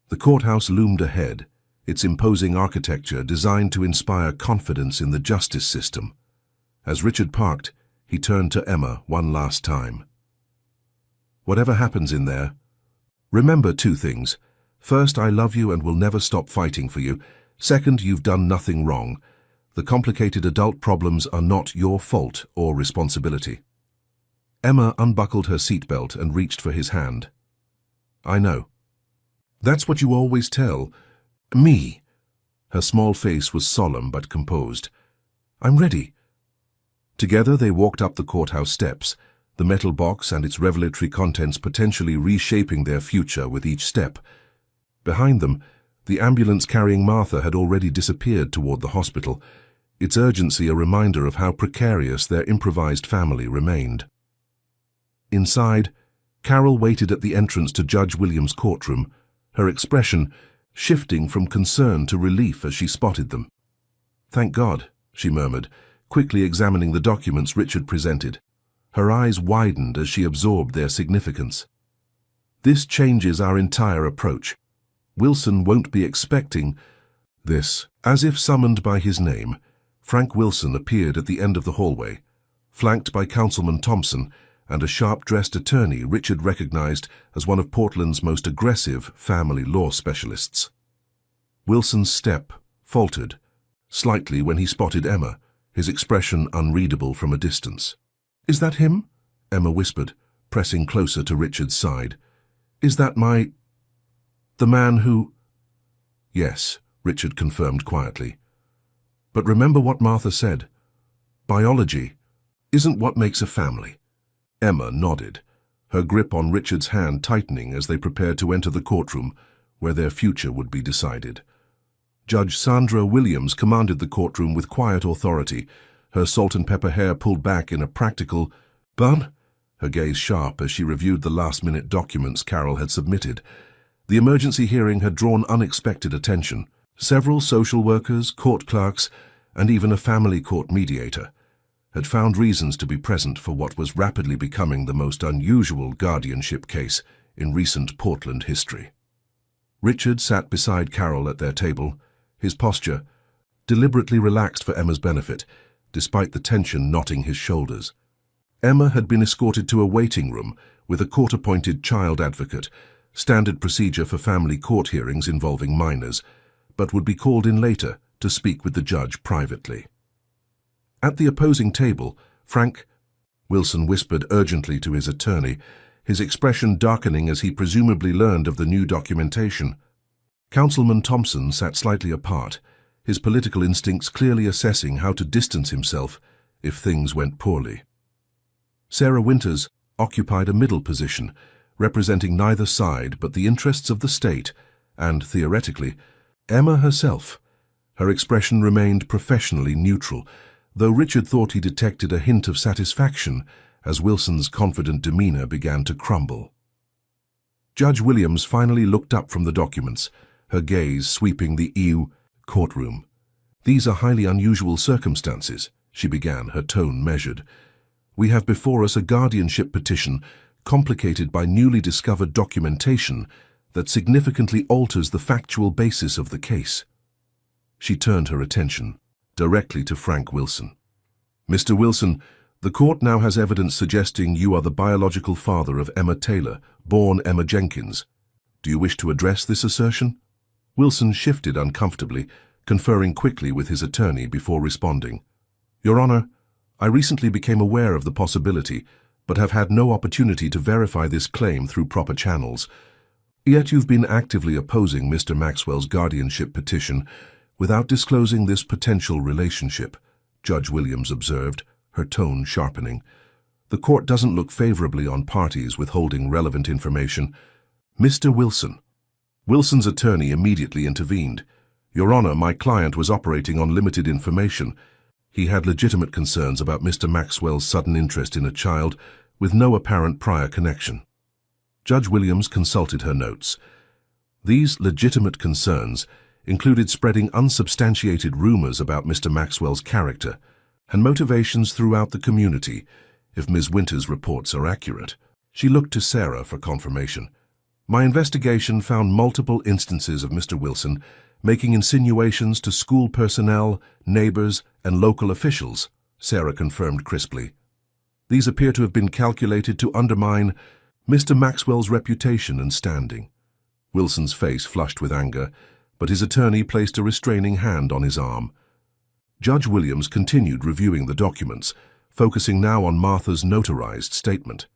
The courthouse loomed ahead, its imposing architecture designed to inspire confidence in the justice system. As Richard parked, he turned to Emma one last time. "Whatever happens in there, remember two things. First, I love you and will never stop fighting for you. Second, you've done nothing wrong. The complicated adult problems are not your fault or responsibility." Emma unbuckled her seatbelt and reached for his hand. "I know. That's what you always tell me." Her small face was solemn but composed. "I'm ready." Together they walked up the courthouse steps, the metal box and its revelatory contents potentially reshaping their future with each step. Behind them, the ambulance carrying Martha had already disappeared toward the hospital, its urgency a reminder of how precarious their improvised family remained. Inside, Carol waited at the entrance to Judge Williams' courtroom, her expression shifting from concern to relief as she spotted them. "Thank God," she murmured, quickly examining the documents Richard presented. Her eyes widened as she absorbed their significance. "This changes our entire approach. Wilson won't be expecting this." As if summoned by his name, Frank Wilson appeared at the end of the hallway, flanked by Councilman Thompson and a sharp-dressed attorney Richard recognized as one of Portland's most aggressive family law specialists. Wilson's step faltered slightly when he spotted Emma, his expression unreadable from a distance. "Is that him?" Emma whispered, pressing closer to Richard's side. "Is that the man who—" "Yes," Richard confirmed quietly. "But remember what Martha said. Biology isn't what makes a family." Emma nodded, her grip on Richard's hand tightening as they prepared to enter the courtroom, where their future would be decided. Judge Sandra Williams commanded the courtroom with quiet authority, her salt-and-pepper hair pulled back in a practical bun, her gaze sharp as she reviewed the last-minute documents Carol had submitted. The emergency hearing had drawn unexpected attention. Several social workers, court clerks, and even a family court mediator had found reasons to be present for what was rapidly becoming the most unusual guardianship case in recent Portland history. Richard sat beside Carol at their table, his posture deliberately relaxed for Emma's benefit, despite the tension knotting his shoulders. Emma had been escorted to a waiting room with a court-appointed child advocate, standard procedure for family court hearings involving minors, but would be called in later to speak with the judge privately. At the opposing table, Frank Wilson whispered urgently to his attorney, his expression darkening as he presumably learned of the new documentation. Councilman Thompson sat slightly apart, his political instincts clearly assessing how to distance himself if things went poorly. Sarah Winters occupied a middle position, representing neither side but the interests of the state and, theoretically, Emma herself. Her expression remained professionally neutral, though Richard thought he detected a hint of satisfaction as Wilson's confident demeanor began to crumble. Judge Williams finally looked up from the documents, her gaze sweeping the EU courtroom. "These are highly unusual circumstances," she began, her tone measured. "We have before us a guardianship petition complicated by newly discovered documentation that significantly alters the factual basis of the case." She turned her attention directly to Frank Wilson. "Mr. Wilson, the court now has evidence suggesting you are the biological father of Emma Taylor, born Emma Jenkins. Do you wish to address this assertion?" Wilson shifted uncomfortably, conferring quickly with his attorney before responding. "Your Honor, I recently became aware of the possibility, but have had no opportunity to verify this claim through proper channels. Yet you've been actively opposing Mr. Maxwell's guardianship petition without disclosing this potential relationship," Judge Williams observed, her tone sharpening. "The court doesn't look favorably on parties withholding relevant information." "Mr. Wilson." Wilson's attorney immediately intervened. "Your Honor, my client was operating on limited information. He had legitimate concerns about Mr. Maxwell's sudden interest in a child with no apparent prior connection." Judge Williams consulted her notes. These legitimate concerns included spreading unsubstantiated rumors about Mr. Maxwell's character and motivations throughout the community, if Ms. Winters' reports are accurate. She looked to Sarah for confirmation. "My investigation found multiple instances of Mr. Wilson making insinuations to school personnel, neighbors, and local officials," Sarah confirmed crisply. "These appear to have been calculated to undermine Mr. Maxwell's reputation and standing." Wilson's face flushed with anger, but his attorney placed a restraining hand on his arm. Judge Williams continued reviewing the documents, focusing now on Martha's notarized statement.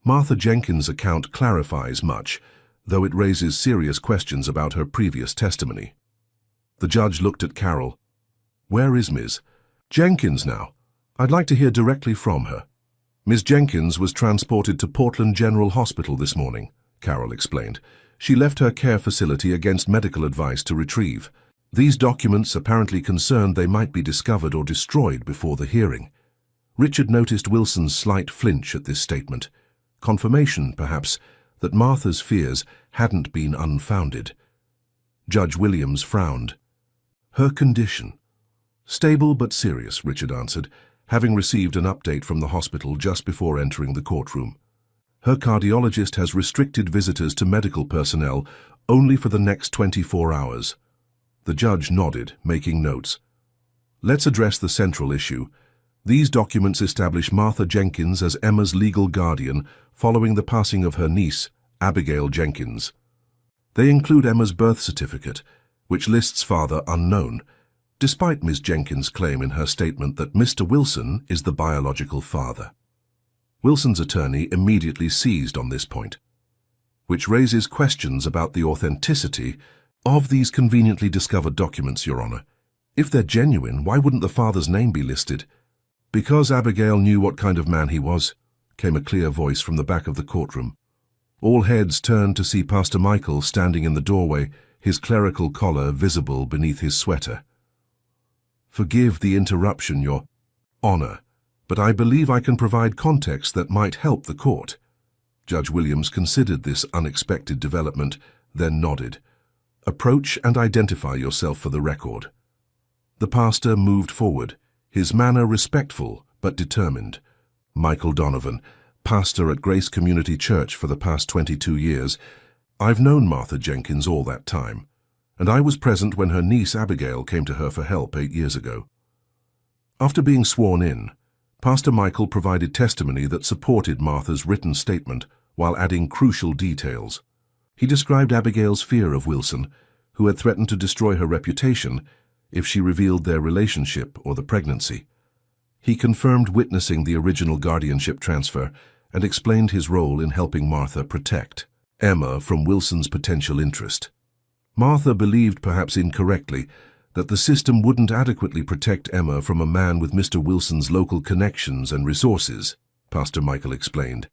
Martha Jenkins' account clarifies much, though it raises serious questions about her previous testimony. The judge looked at Carol. "Where is Ms. Jenkins now? I'd like to hear directly from her." "Ms. Jenkins was transported to Portland General Hospital this morning," Carol explained. "She left her care facility against medical advice to retrieve. These documents apparently concerned they might be discovered or destroyed before the hearing." Richard noticed Wilson's slight flinch at this statement. Confirmation, perhaps, that Martha's fears hadn't been unfounded. Judge Williams frowned. "Her condition?" "Stable but serious," Richard answered, having received an update from the hospital just before entering the courtroom. "Her cardiologist has restricted visitors to medical personnel only for the next 24 hours. The judge nodded, making notes. "Let's address the central issue. These documents establish Martha Jenkins as Emma's legal guardian following the passing of her niece, Abigail Jenkins. They include Emma's birth certificate, which lists father unknown, despite Ms. Jenkins' claim in her statement that Mr. Wilson is the biological father." Wilson's attorney immediately seized on this point, which raises questions about the authenticity of these conveniently discovered documents, Your Honor. If they're genuine, why wouldn't the father's name be listed? Because Abigail knew what kind of man he was, came a clear voice from the back of the courtroom. All heads turned to see Pastor Michael standing in the doorway, his clerical collar visible beneath his sweater. Forgive the interruption, Your Honor, but I believe I can provide context that might help the court. Judge Williams considered this unexpected development, then nodded. Approach and identify yourself for the record. The pastor moved forward, his manner respectful but determined. Michael Donovan, pastor at Grace Community Church for the past 22 years. I've known Martha Jenkins all that time, and I was present when her niece Abigail came to her for help 8 years ago. After being sworn in, Pastor Michael provided testimony that supported Martha's written statement while adding crucial details. He described Abigail's fear of Wilson, who had threatened to destroy her reputation if she revealed their relationship or the pregnancy. He confirmed witnessing the original guardianship transfer and explained his role in helping Martha protect Emma from Wilson's potential interest. Martha believed, perhaps incorrectly, that the system wouldn't adequately protect Emma from a man with Mr. Wilson's local connections and resources, Pastor Michael explained.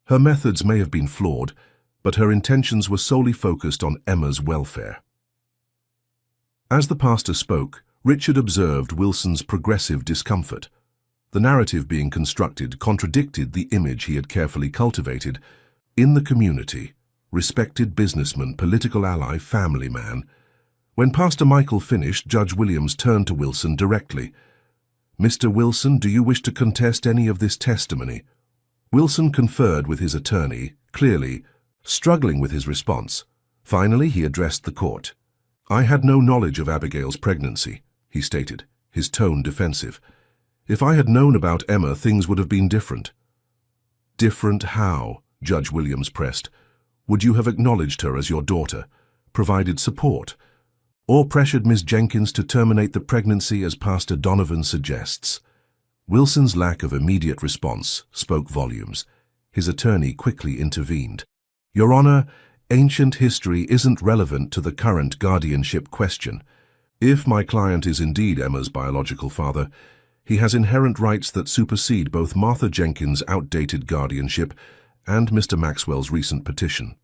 Her methods may have been flawed, but her intentions were solely focused on Emma's welfare. As the pastor spoke, Richard observed Wilson's progressive discomfort. The narrative being constructed contradicted the image he had carefully cultivated. In the community, respected businessman, political ally, family man. When Pastor Michael finished, Judge Williams turned to Wilson directly. Mr. Wilson, do you wish to contest any of this testimony? Wilson conferred with his attorney, clearly struggling with his response. Finally, he addressed the court. I had no knowledge of Abigail's pregnancy, he stated, his tone defensive. If I had known about Emma, things would have been different. Different how? Judge Williams pressed. Would you have acknowledged her as your daughter, provided support, or pressured Miss Jenkins to terminate the pregnancy as Pastor Donovan suggests? Wilson's lack of immediate response spoke volumes. His attorney quickly intervened. Your Honor, ancient history isn't relevant to the current guardianship question. If my client is indeed Emma's biological father, he has inherent rights that supersede both Martha Jenkins' outdated guardianship and Mr. Maxwell's recent petition.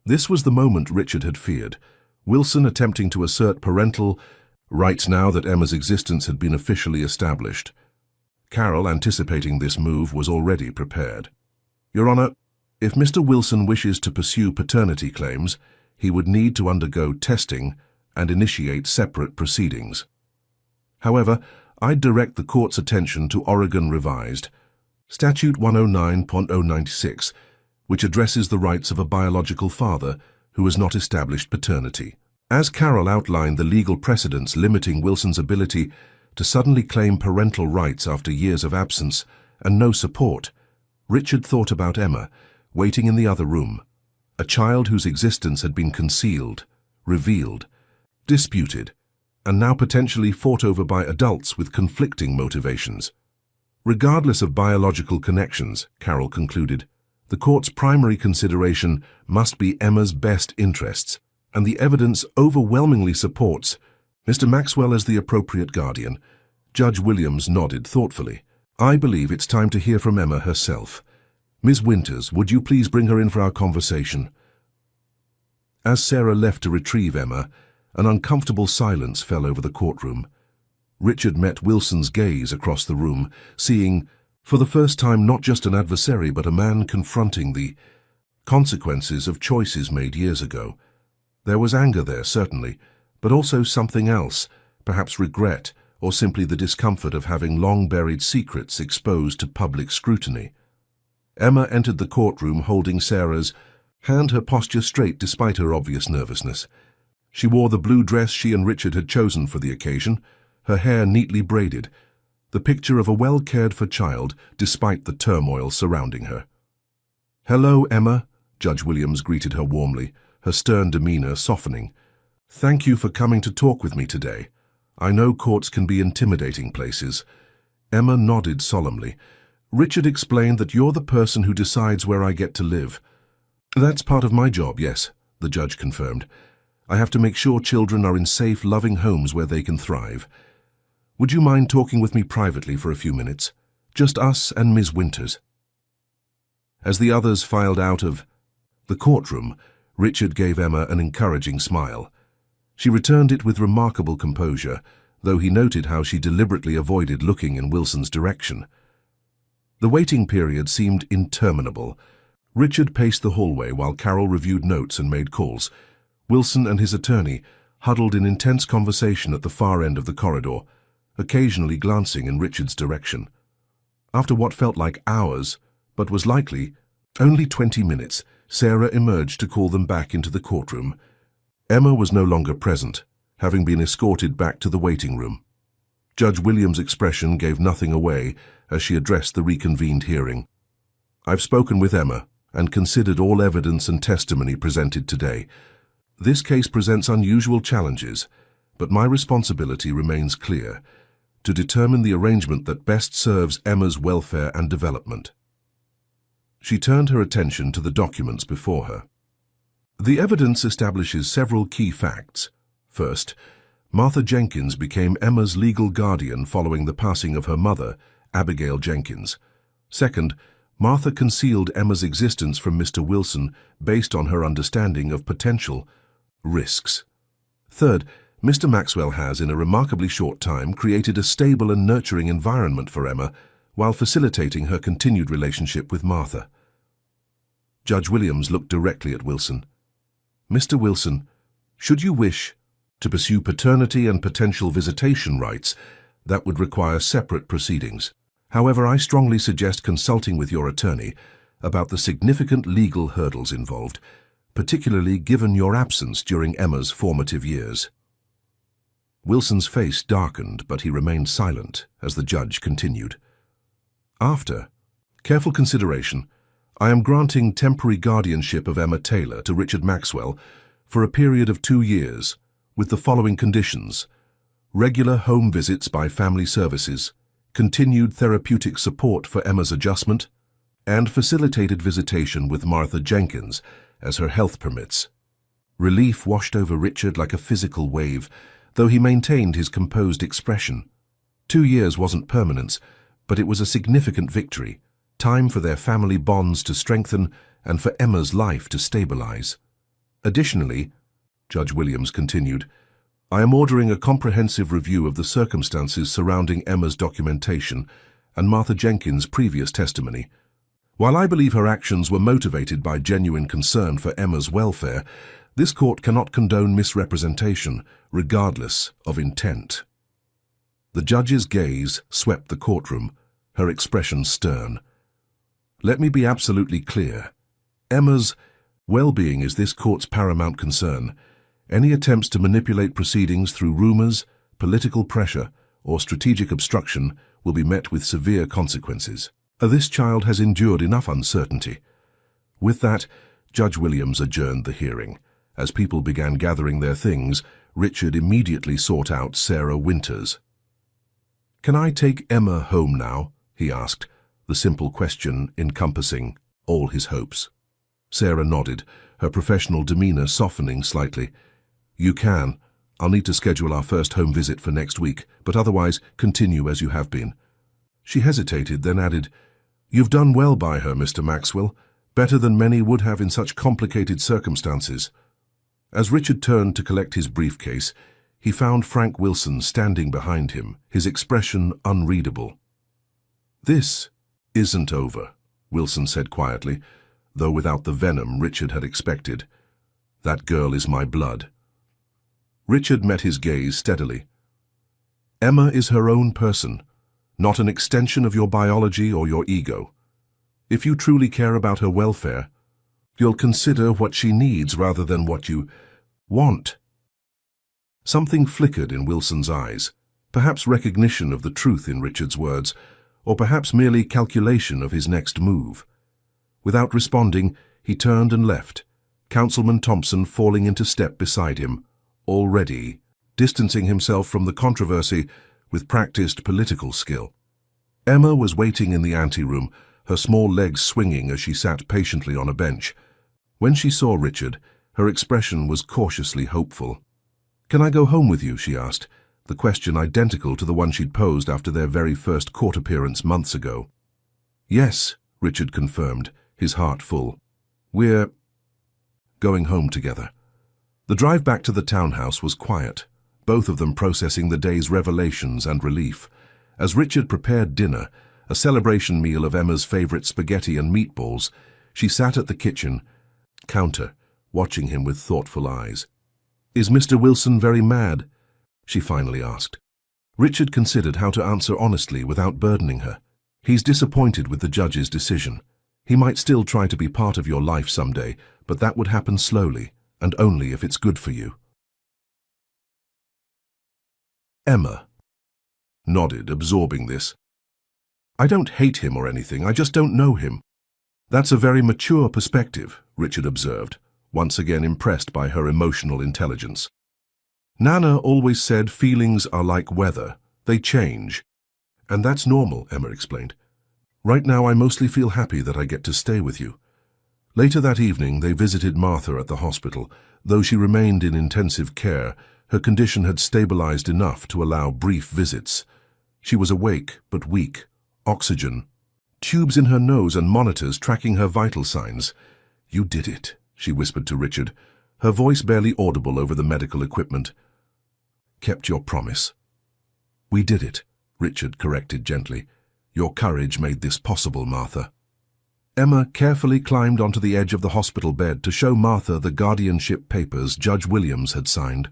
This was the moment Richard had feared, Wilson attempting to assert parental rights now that Emma's existence had been officially established. Carol, anticipating this move, was already prepared. Your Honor, if Mr. Wilson wishes to pursue paternity claims, he would need to undergo testing and initiate separate proceedings. However, I'd direct the court's attention to Oregon Revised, Statute 109.096, which addresses the rights of a biological father who has not established paternity. As Carol outlined the legal precedents limiting Wilson's ability to suddenly claim parental rights after years of absence and no support, Richard thought about Emma, waiting in the other room, a child whose existence had been concealed, revealed, disputed, and now potentially fought over by adults with conflicting motivations. Regardless of biological connections, Carol concluded, the court's primary consideration must be Emma's best interests, and the evidence overwhelmingly supports Mr. Maxwell as the appropriate guardian. Judge Williams nodded thoughtfully. I believe it's time to hear from Emma herself. Ms. Winters, would you please bring her in for our conversation? As Sarah left to retrieve Emma, an uncomfortable silence fell over the courtroom. Richard met Wilson's gaze across the room, seeing, for the first time, not just an adversary but a man confronting the consequences of choices made years ago. There was anger there, certainly, but also something else, perhaps regret, or simply the discomfort of having long-buried secrets exposed to public scrutiny. Emma entered the courtroom holding Sarah's hand, her posture straight despite her obvious nervousness. She wore the blue dress she and Richard had chosen for the occasion, her hair neatly braided, the picture of a well-cared-for child despite the turmoil surrounding her. Hello, Emma, Judge Williams greeted her warmly, her stern demeanor softening. Thank you for coming to talk with me today. I know courts can be intimidating places. Emma nodded solemnly. Richard explained that you're the person who decides where I get to live. That's part of my job, yes, the judge confirmed. I have to make sure children are in safe, loving homes where they can thrive. Would you mind talking with me privately for a few minutes? Just us and Ms. Winters. As the others filed out of the courtroom, Richard gave Emma an encouraging smile. She returned it with remarkable composure, though he noted how she deliberately avoided looking in Wilson's direction. The waiting period seemed interminable. Richard paced the hallway while Carol reviewed notes and made calls. Wilson and his attorney huddled in intense conversation at the far end of the corridor, occasionally glancing in Richard's direction. After what felt like hours, but was likely only 20 minutes, Sarah emerged to call them back into the courtroom. Emma was no longer present, having been escorted back to the waiting room. Judge Williams' expression gave nothing away as she addressed the reconvened hearing. I've spoken with Emma and considered all evidence and testimony presented today. This case presents unusual challenges, but my responsibility remains clear: to determine the arrangement that best serves Emma's welfare and development. She turned her attention to the documents before her. The evidence establishes several key facts. First, Martha Jenkins became Emma's legal guardian following the passing of her mother, Abigail Jenkins. Second, Martha concealed Emma's existence from Mr. Wilson based on her understanding of potential risks. Third, Mr. Maxwell has, in a remarkably short time, created a stable and nurturing environment for Emma while facilitating her continued relationship with Martha. Judge Williams looked directly at Wilson. Mr. Wilson, should you wish to pursue paternity and potential visitation rights, that would require separate proceedings. However, I strongly suggest consulting with your attorney about the significant legal hurdles involved, particularly given your absence during Emma's formative years. Wilson's face darkened, but he remained silent as the judge continued. After careful consideration, I am granting temporary guardianship of Emma Taylor to Richard Maxwell for a period of 2 years, with the following conditions: regular home visits by family services, continued therapeutic support for Emma's adjustment, and facilitated visitation with Martha Jenkins as her health permits. Relief washed over Richard like a physical wave, though he maintained his composed expression. 2 years wasn't permanence, but it was a significant victory, time for their family bonds to strengthen and for Emma's life to stabilize. Additionally, Judge Williams continued, I am ordering a comprehensive review of the circumstances surrounding Emma's documentation and Martha Jenkins' previous testimony. While I believe her actions were motivated by genuine concern for Emma's welfare, this court cannot condone misrepresentation, regardless of intent. The judge's gaze swept the courtroom, her expression stern. Let me be absolutely clear. Emma's well-being is this court's paramount concern. Any attempts to manipulate proceedings through rumors, political pressure, or strategic obstruction will be met with severe consequences. This child has endured enough uncertainty. With that, Judge Williams adjourned the hearing. As people began gathering their things, Richard immediately sought out Sarah Winters. Can I take Emma home now? He asked, the simple question encompassing all his hopes. Sarah nodded, her professional demeanor softening slightly. You can. I'll need to schedule our first home visit for next week, but otherwise continue as you have been. She hesitated, then added, You've done well by her, Mr. Maxwell, better than many would have in such complicated circumstances. As Richard turned to collect his briefcase, he found Frank Wilson standing behind him, his expression unreadable. This isn't over, Wilson said quietly, though without the venom Richard had expected. That girl is my blood. Richard met his gaze steadily. Emma is her own person, not an extension of your biology or your ego. If you truly care about her welfare, you'll consider what she needs rather than what you want. Something flickered in Wilson's eyes, perhaps recognition of the truth in Richard's words, or perhaps merely calculation of his next move. Without responding, he turned and left, Councilman Thompson falling into step beside him, already distancing himself from the controversy with practiced political skill. Emma was waiting in the anteroom, her small legs swinging as she sat patiently on a bench. When she saw Richard, her expression was cautiously hopeful. "Can I go home with you?" she asked, the question identical to the one she'd posed after their very first court appearance months ago. "Yes," Richard confirmed, his heart full. "We're going home together." The drive back to the townhouse was quiet, both of them processing the day's revelations and relief. As Richard prepared dinner, a celebration meal of Emma's favorite spaghetti and meatballs, she sat at the kitchen counter, watching him with thoughtful eyes. "Is Mr. Wilson very mad?" she finally asked. Richard considered how to answer honestly without burdening her. "He's disappointed with the judge's decision. He might still try to be part of your life someday, but that would happen slowly, and only if it's good for you." Emma nodded, absorbing this. "I don't hate him or anything, I just don't know him." "That's a very mature perspective," Richard observed, once again impressed by her emotional intelligence. "Nana always said feelings are like weather, they change." "And that's normal," Emma explained. "Right now I mostly feel happy that I get to stay with you." Later that evening they visited Martha at the hospital. Though she remained in intensive care, her condition had stabilized enough to allow brief visits. She was awake but weak, oxygen, tubes in her nose and monitors tracking her vital signs. "You did it," she whispered to Richard, her voice barely audible over the medical equipment. "Kept your promise." "We did it," Richard corrected gently. "Your courage made this possible, Martha." Emma carefully climbed onto the edge of the hospital bed to show Martha the guardianship papers Judge Williams had signed.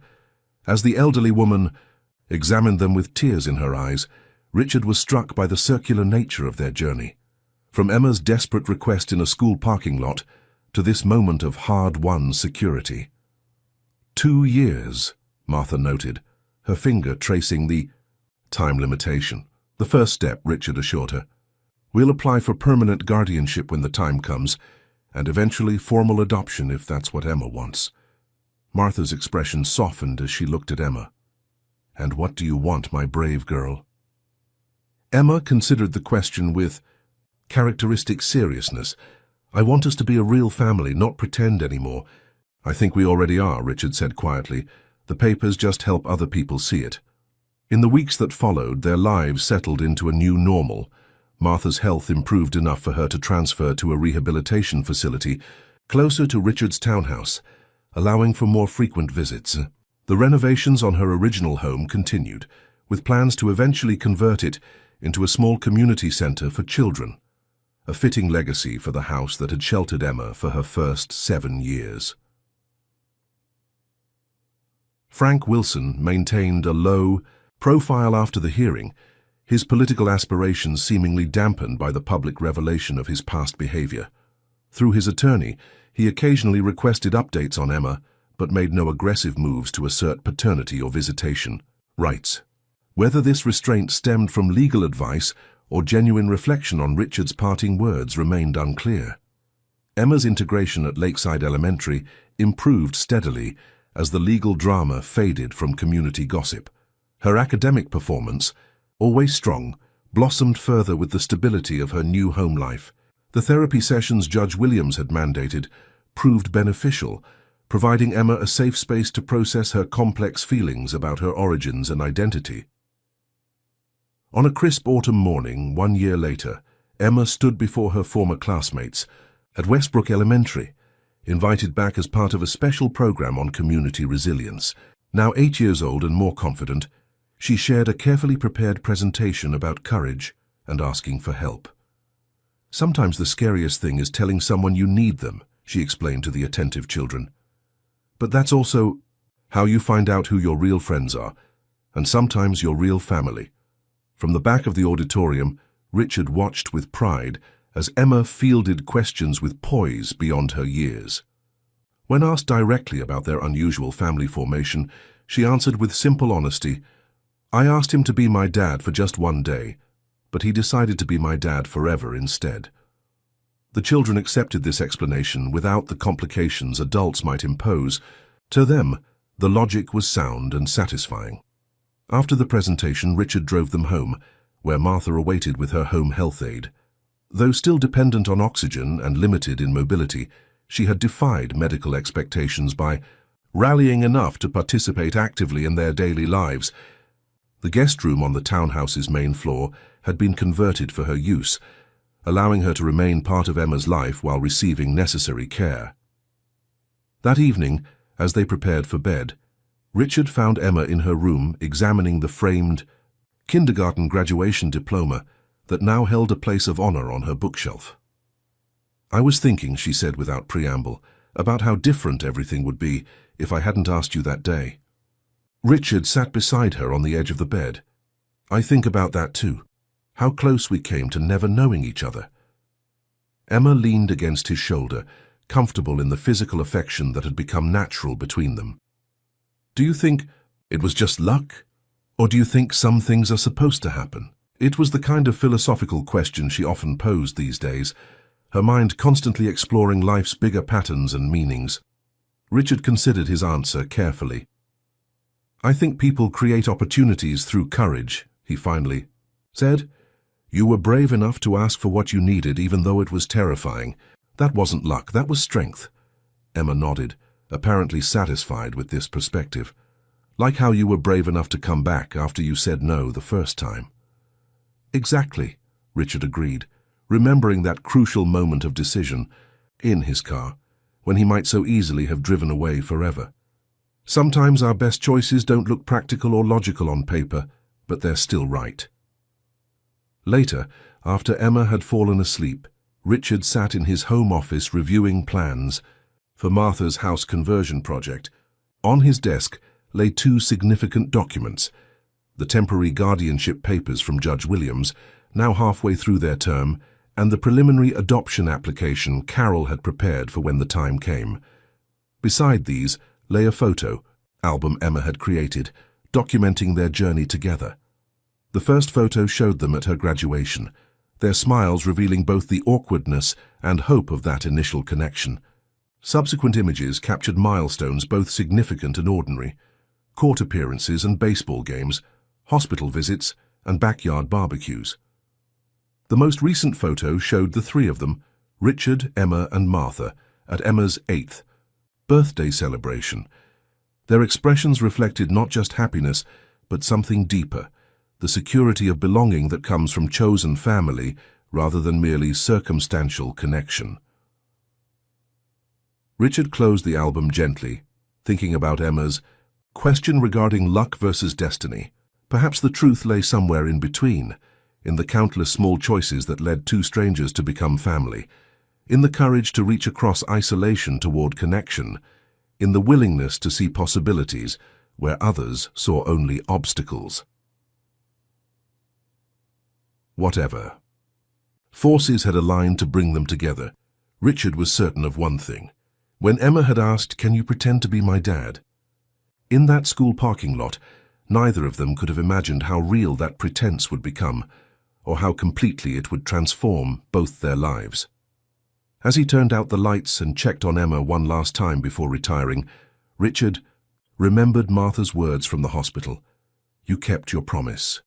As the elderly woman examined them with tears in her eyes, Richard was struck by the circular nature of their journey. From Emma's desperate request in a school parking lot to this moment of hard-won security. 2 years, Martha noted, her finger tracing the time limitation. "The first step," Richard assured her. "We'll apply for permanent guardianship when the time comes, and eventually formal adoption if that's what Emma wants." Martha's expression softened as she looked at Emma. "And what do you want, my brave girl?" Emma considered the question with characteristic seriousness. "I want us to be a real family, not pretend anymore." "I think we already are," Richard said quietly. "The papers just help other people see it." In the weeks that followed, their lives settled into a new normal. Martha's health improved enough for her to transfer to a rehabilitation facility closer to Richard's townhouse, allowing for more frequent visits. The renovations on her original home continued, with plans to eventually convert it into a small community center for children, a fitting legacy for the house that had sheltered Emma for her first 7 years. Frank Wilson maintained a low profile after the hearing, his political aspirations seemingly dampened by the public revelation of his past behavior. Through his attorney, he occasionally requested updates on Emma, but made no aggressive moves to assert paternity or visitation rights. Whether this restraint stemmed from legal advice or genuine reflection on Richard's parting words remained unclear. Emma's integration at Lakeside Elementary improved steadily as the legal drama faded from community gossip. Her academic performance, always strong, blossomed further with the stability of her new home life. The therapy sessions Judge Williams had mandated proved beneficial, providing Emma a safe space to process her complex feelings about her origins and identity. On a crisp autumn morning, 1 year later, Emma stood before her former classmates at Westbrook Elementary, invited back as part of a special program on community resilience. Now 8 years old and more confident, she shared a carefully prepared presentation about courage and asking for help. "Sometimes the scariest thing is telling someone you need them," she explained to the attentive children. "But that's also how you find out who your real friends are, and sometimes your real family." From the back of the auditorium, Richard watched with pride as Emma fielded questions with poise beyond her years. When asked directly about their unusual family formation, she answered with simple honesty, "I asked him to be my dad for just 1 day, but he decided to be my dad forever instead." The children accepted this explanation without the complications adults might impose. To them, the logic was sound and satisfying. After the presentation, Richard drove them home, where Martha awaited with her home health aide. Though still dependent on oxygen and limited in mobility, she had defied medical expectations by rallying enough to participate actively in their daily lives. The guest room on the townhouse's main floor had been converted for her use, allowing her to remain part of Emma's life while receiving necessary care. That evening, as they prepared for bed, Richard found Emma in her room examining the framed kindergarten graduation diploma that now held a place of honor on her bookshelf. "I was thinking," she said without preamble, "about how different everything would be if I hadn't asked you that day." Richard sat beside her on the edge of the bed. "I think about that too. How close we came to never knowing each other." Emma leaned against his shoulder, comfortable in the physical affection that had become natural between them. "Do you think it was just luck? Or do you think some things are supposed to happen?" It was the kind of philosophical question she often posed these days, her mind constantly exploring life's bigger patterns and meanings. Richard considered his answer carefully. "I think people create opportunities through courage," he finally said. "You were brave enough to ask for what you needed even though it was terrifying. That wasn't luck, that was strength." Emma nodded, apparently satisfied with this perspective. "Like how you were brave enough to come back after you said no the first time." "Exactly," Richard agreed, remembering that crucial moment of decision in his car, when he might so easily have driven away forever. "Sometimes our best choices don't look practical or logical on paper, but they're still right." Later, after Emma had fallen asleep, Richard sat in his home office reviewing plans for Martha's house conversion project. On his desk lay two significant documents: the temporary guardianship papers from Judge Williams, now halfway through their term, and the preliminary adoption application Carol had prepared for when the time came. Beside these lay a photo album Emma had created, documenting their journey together. The first photo showed them at her graduation, their smiles revealing both the awkwardness and hope of that initial connection. Subsequent images captured milestones both significant and ordinary: court appearances and baseball games, hospital visits, and backyard barbecues. The most recent photo showed the three of them, Richard, Emma, and Martha, at Emma's 8th birthday celebration. Their expressions reflected not just happiness, but something deeper: the security of belonging that comes from chosen family rather than merely circumstantial connection. Richard closed the album gently, thinking about Emma's question regarding luck versus destiny. Perhaps the truth lay somewhere in between, in the countless small choices that led two strangers to become family, in the courage to reach across isolation toward connection, in the willingness to see possibilities where others saw only obstacles. Whatever forces had aligned to bring them together, Richard was certain of one thing. When Emma had asked, "Can you pretend to be my dad?" in that school parking lot, neither of them could have imagined how real that pretense would become, or how completely it would transform both their lives. As he turned out the lights and checked on Emma one last time before retiring, Richard remembered Martha's words from the hospital: "You kept your promise."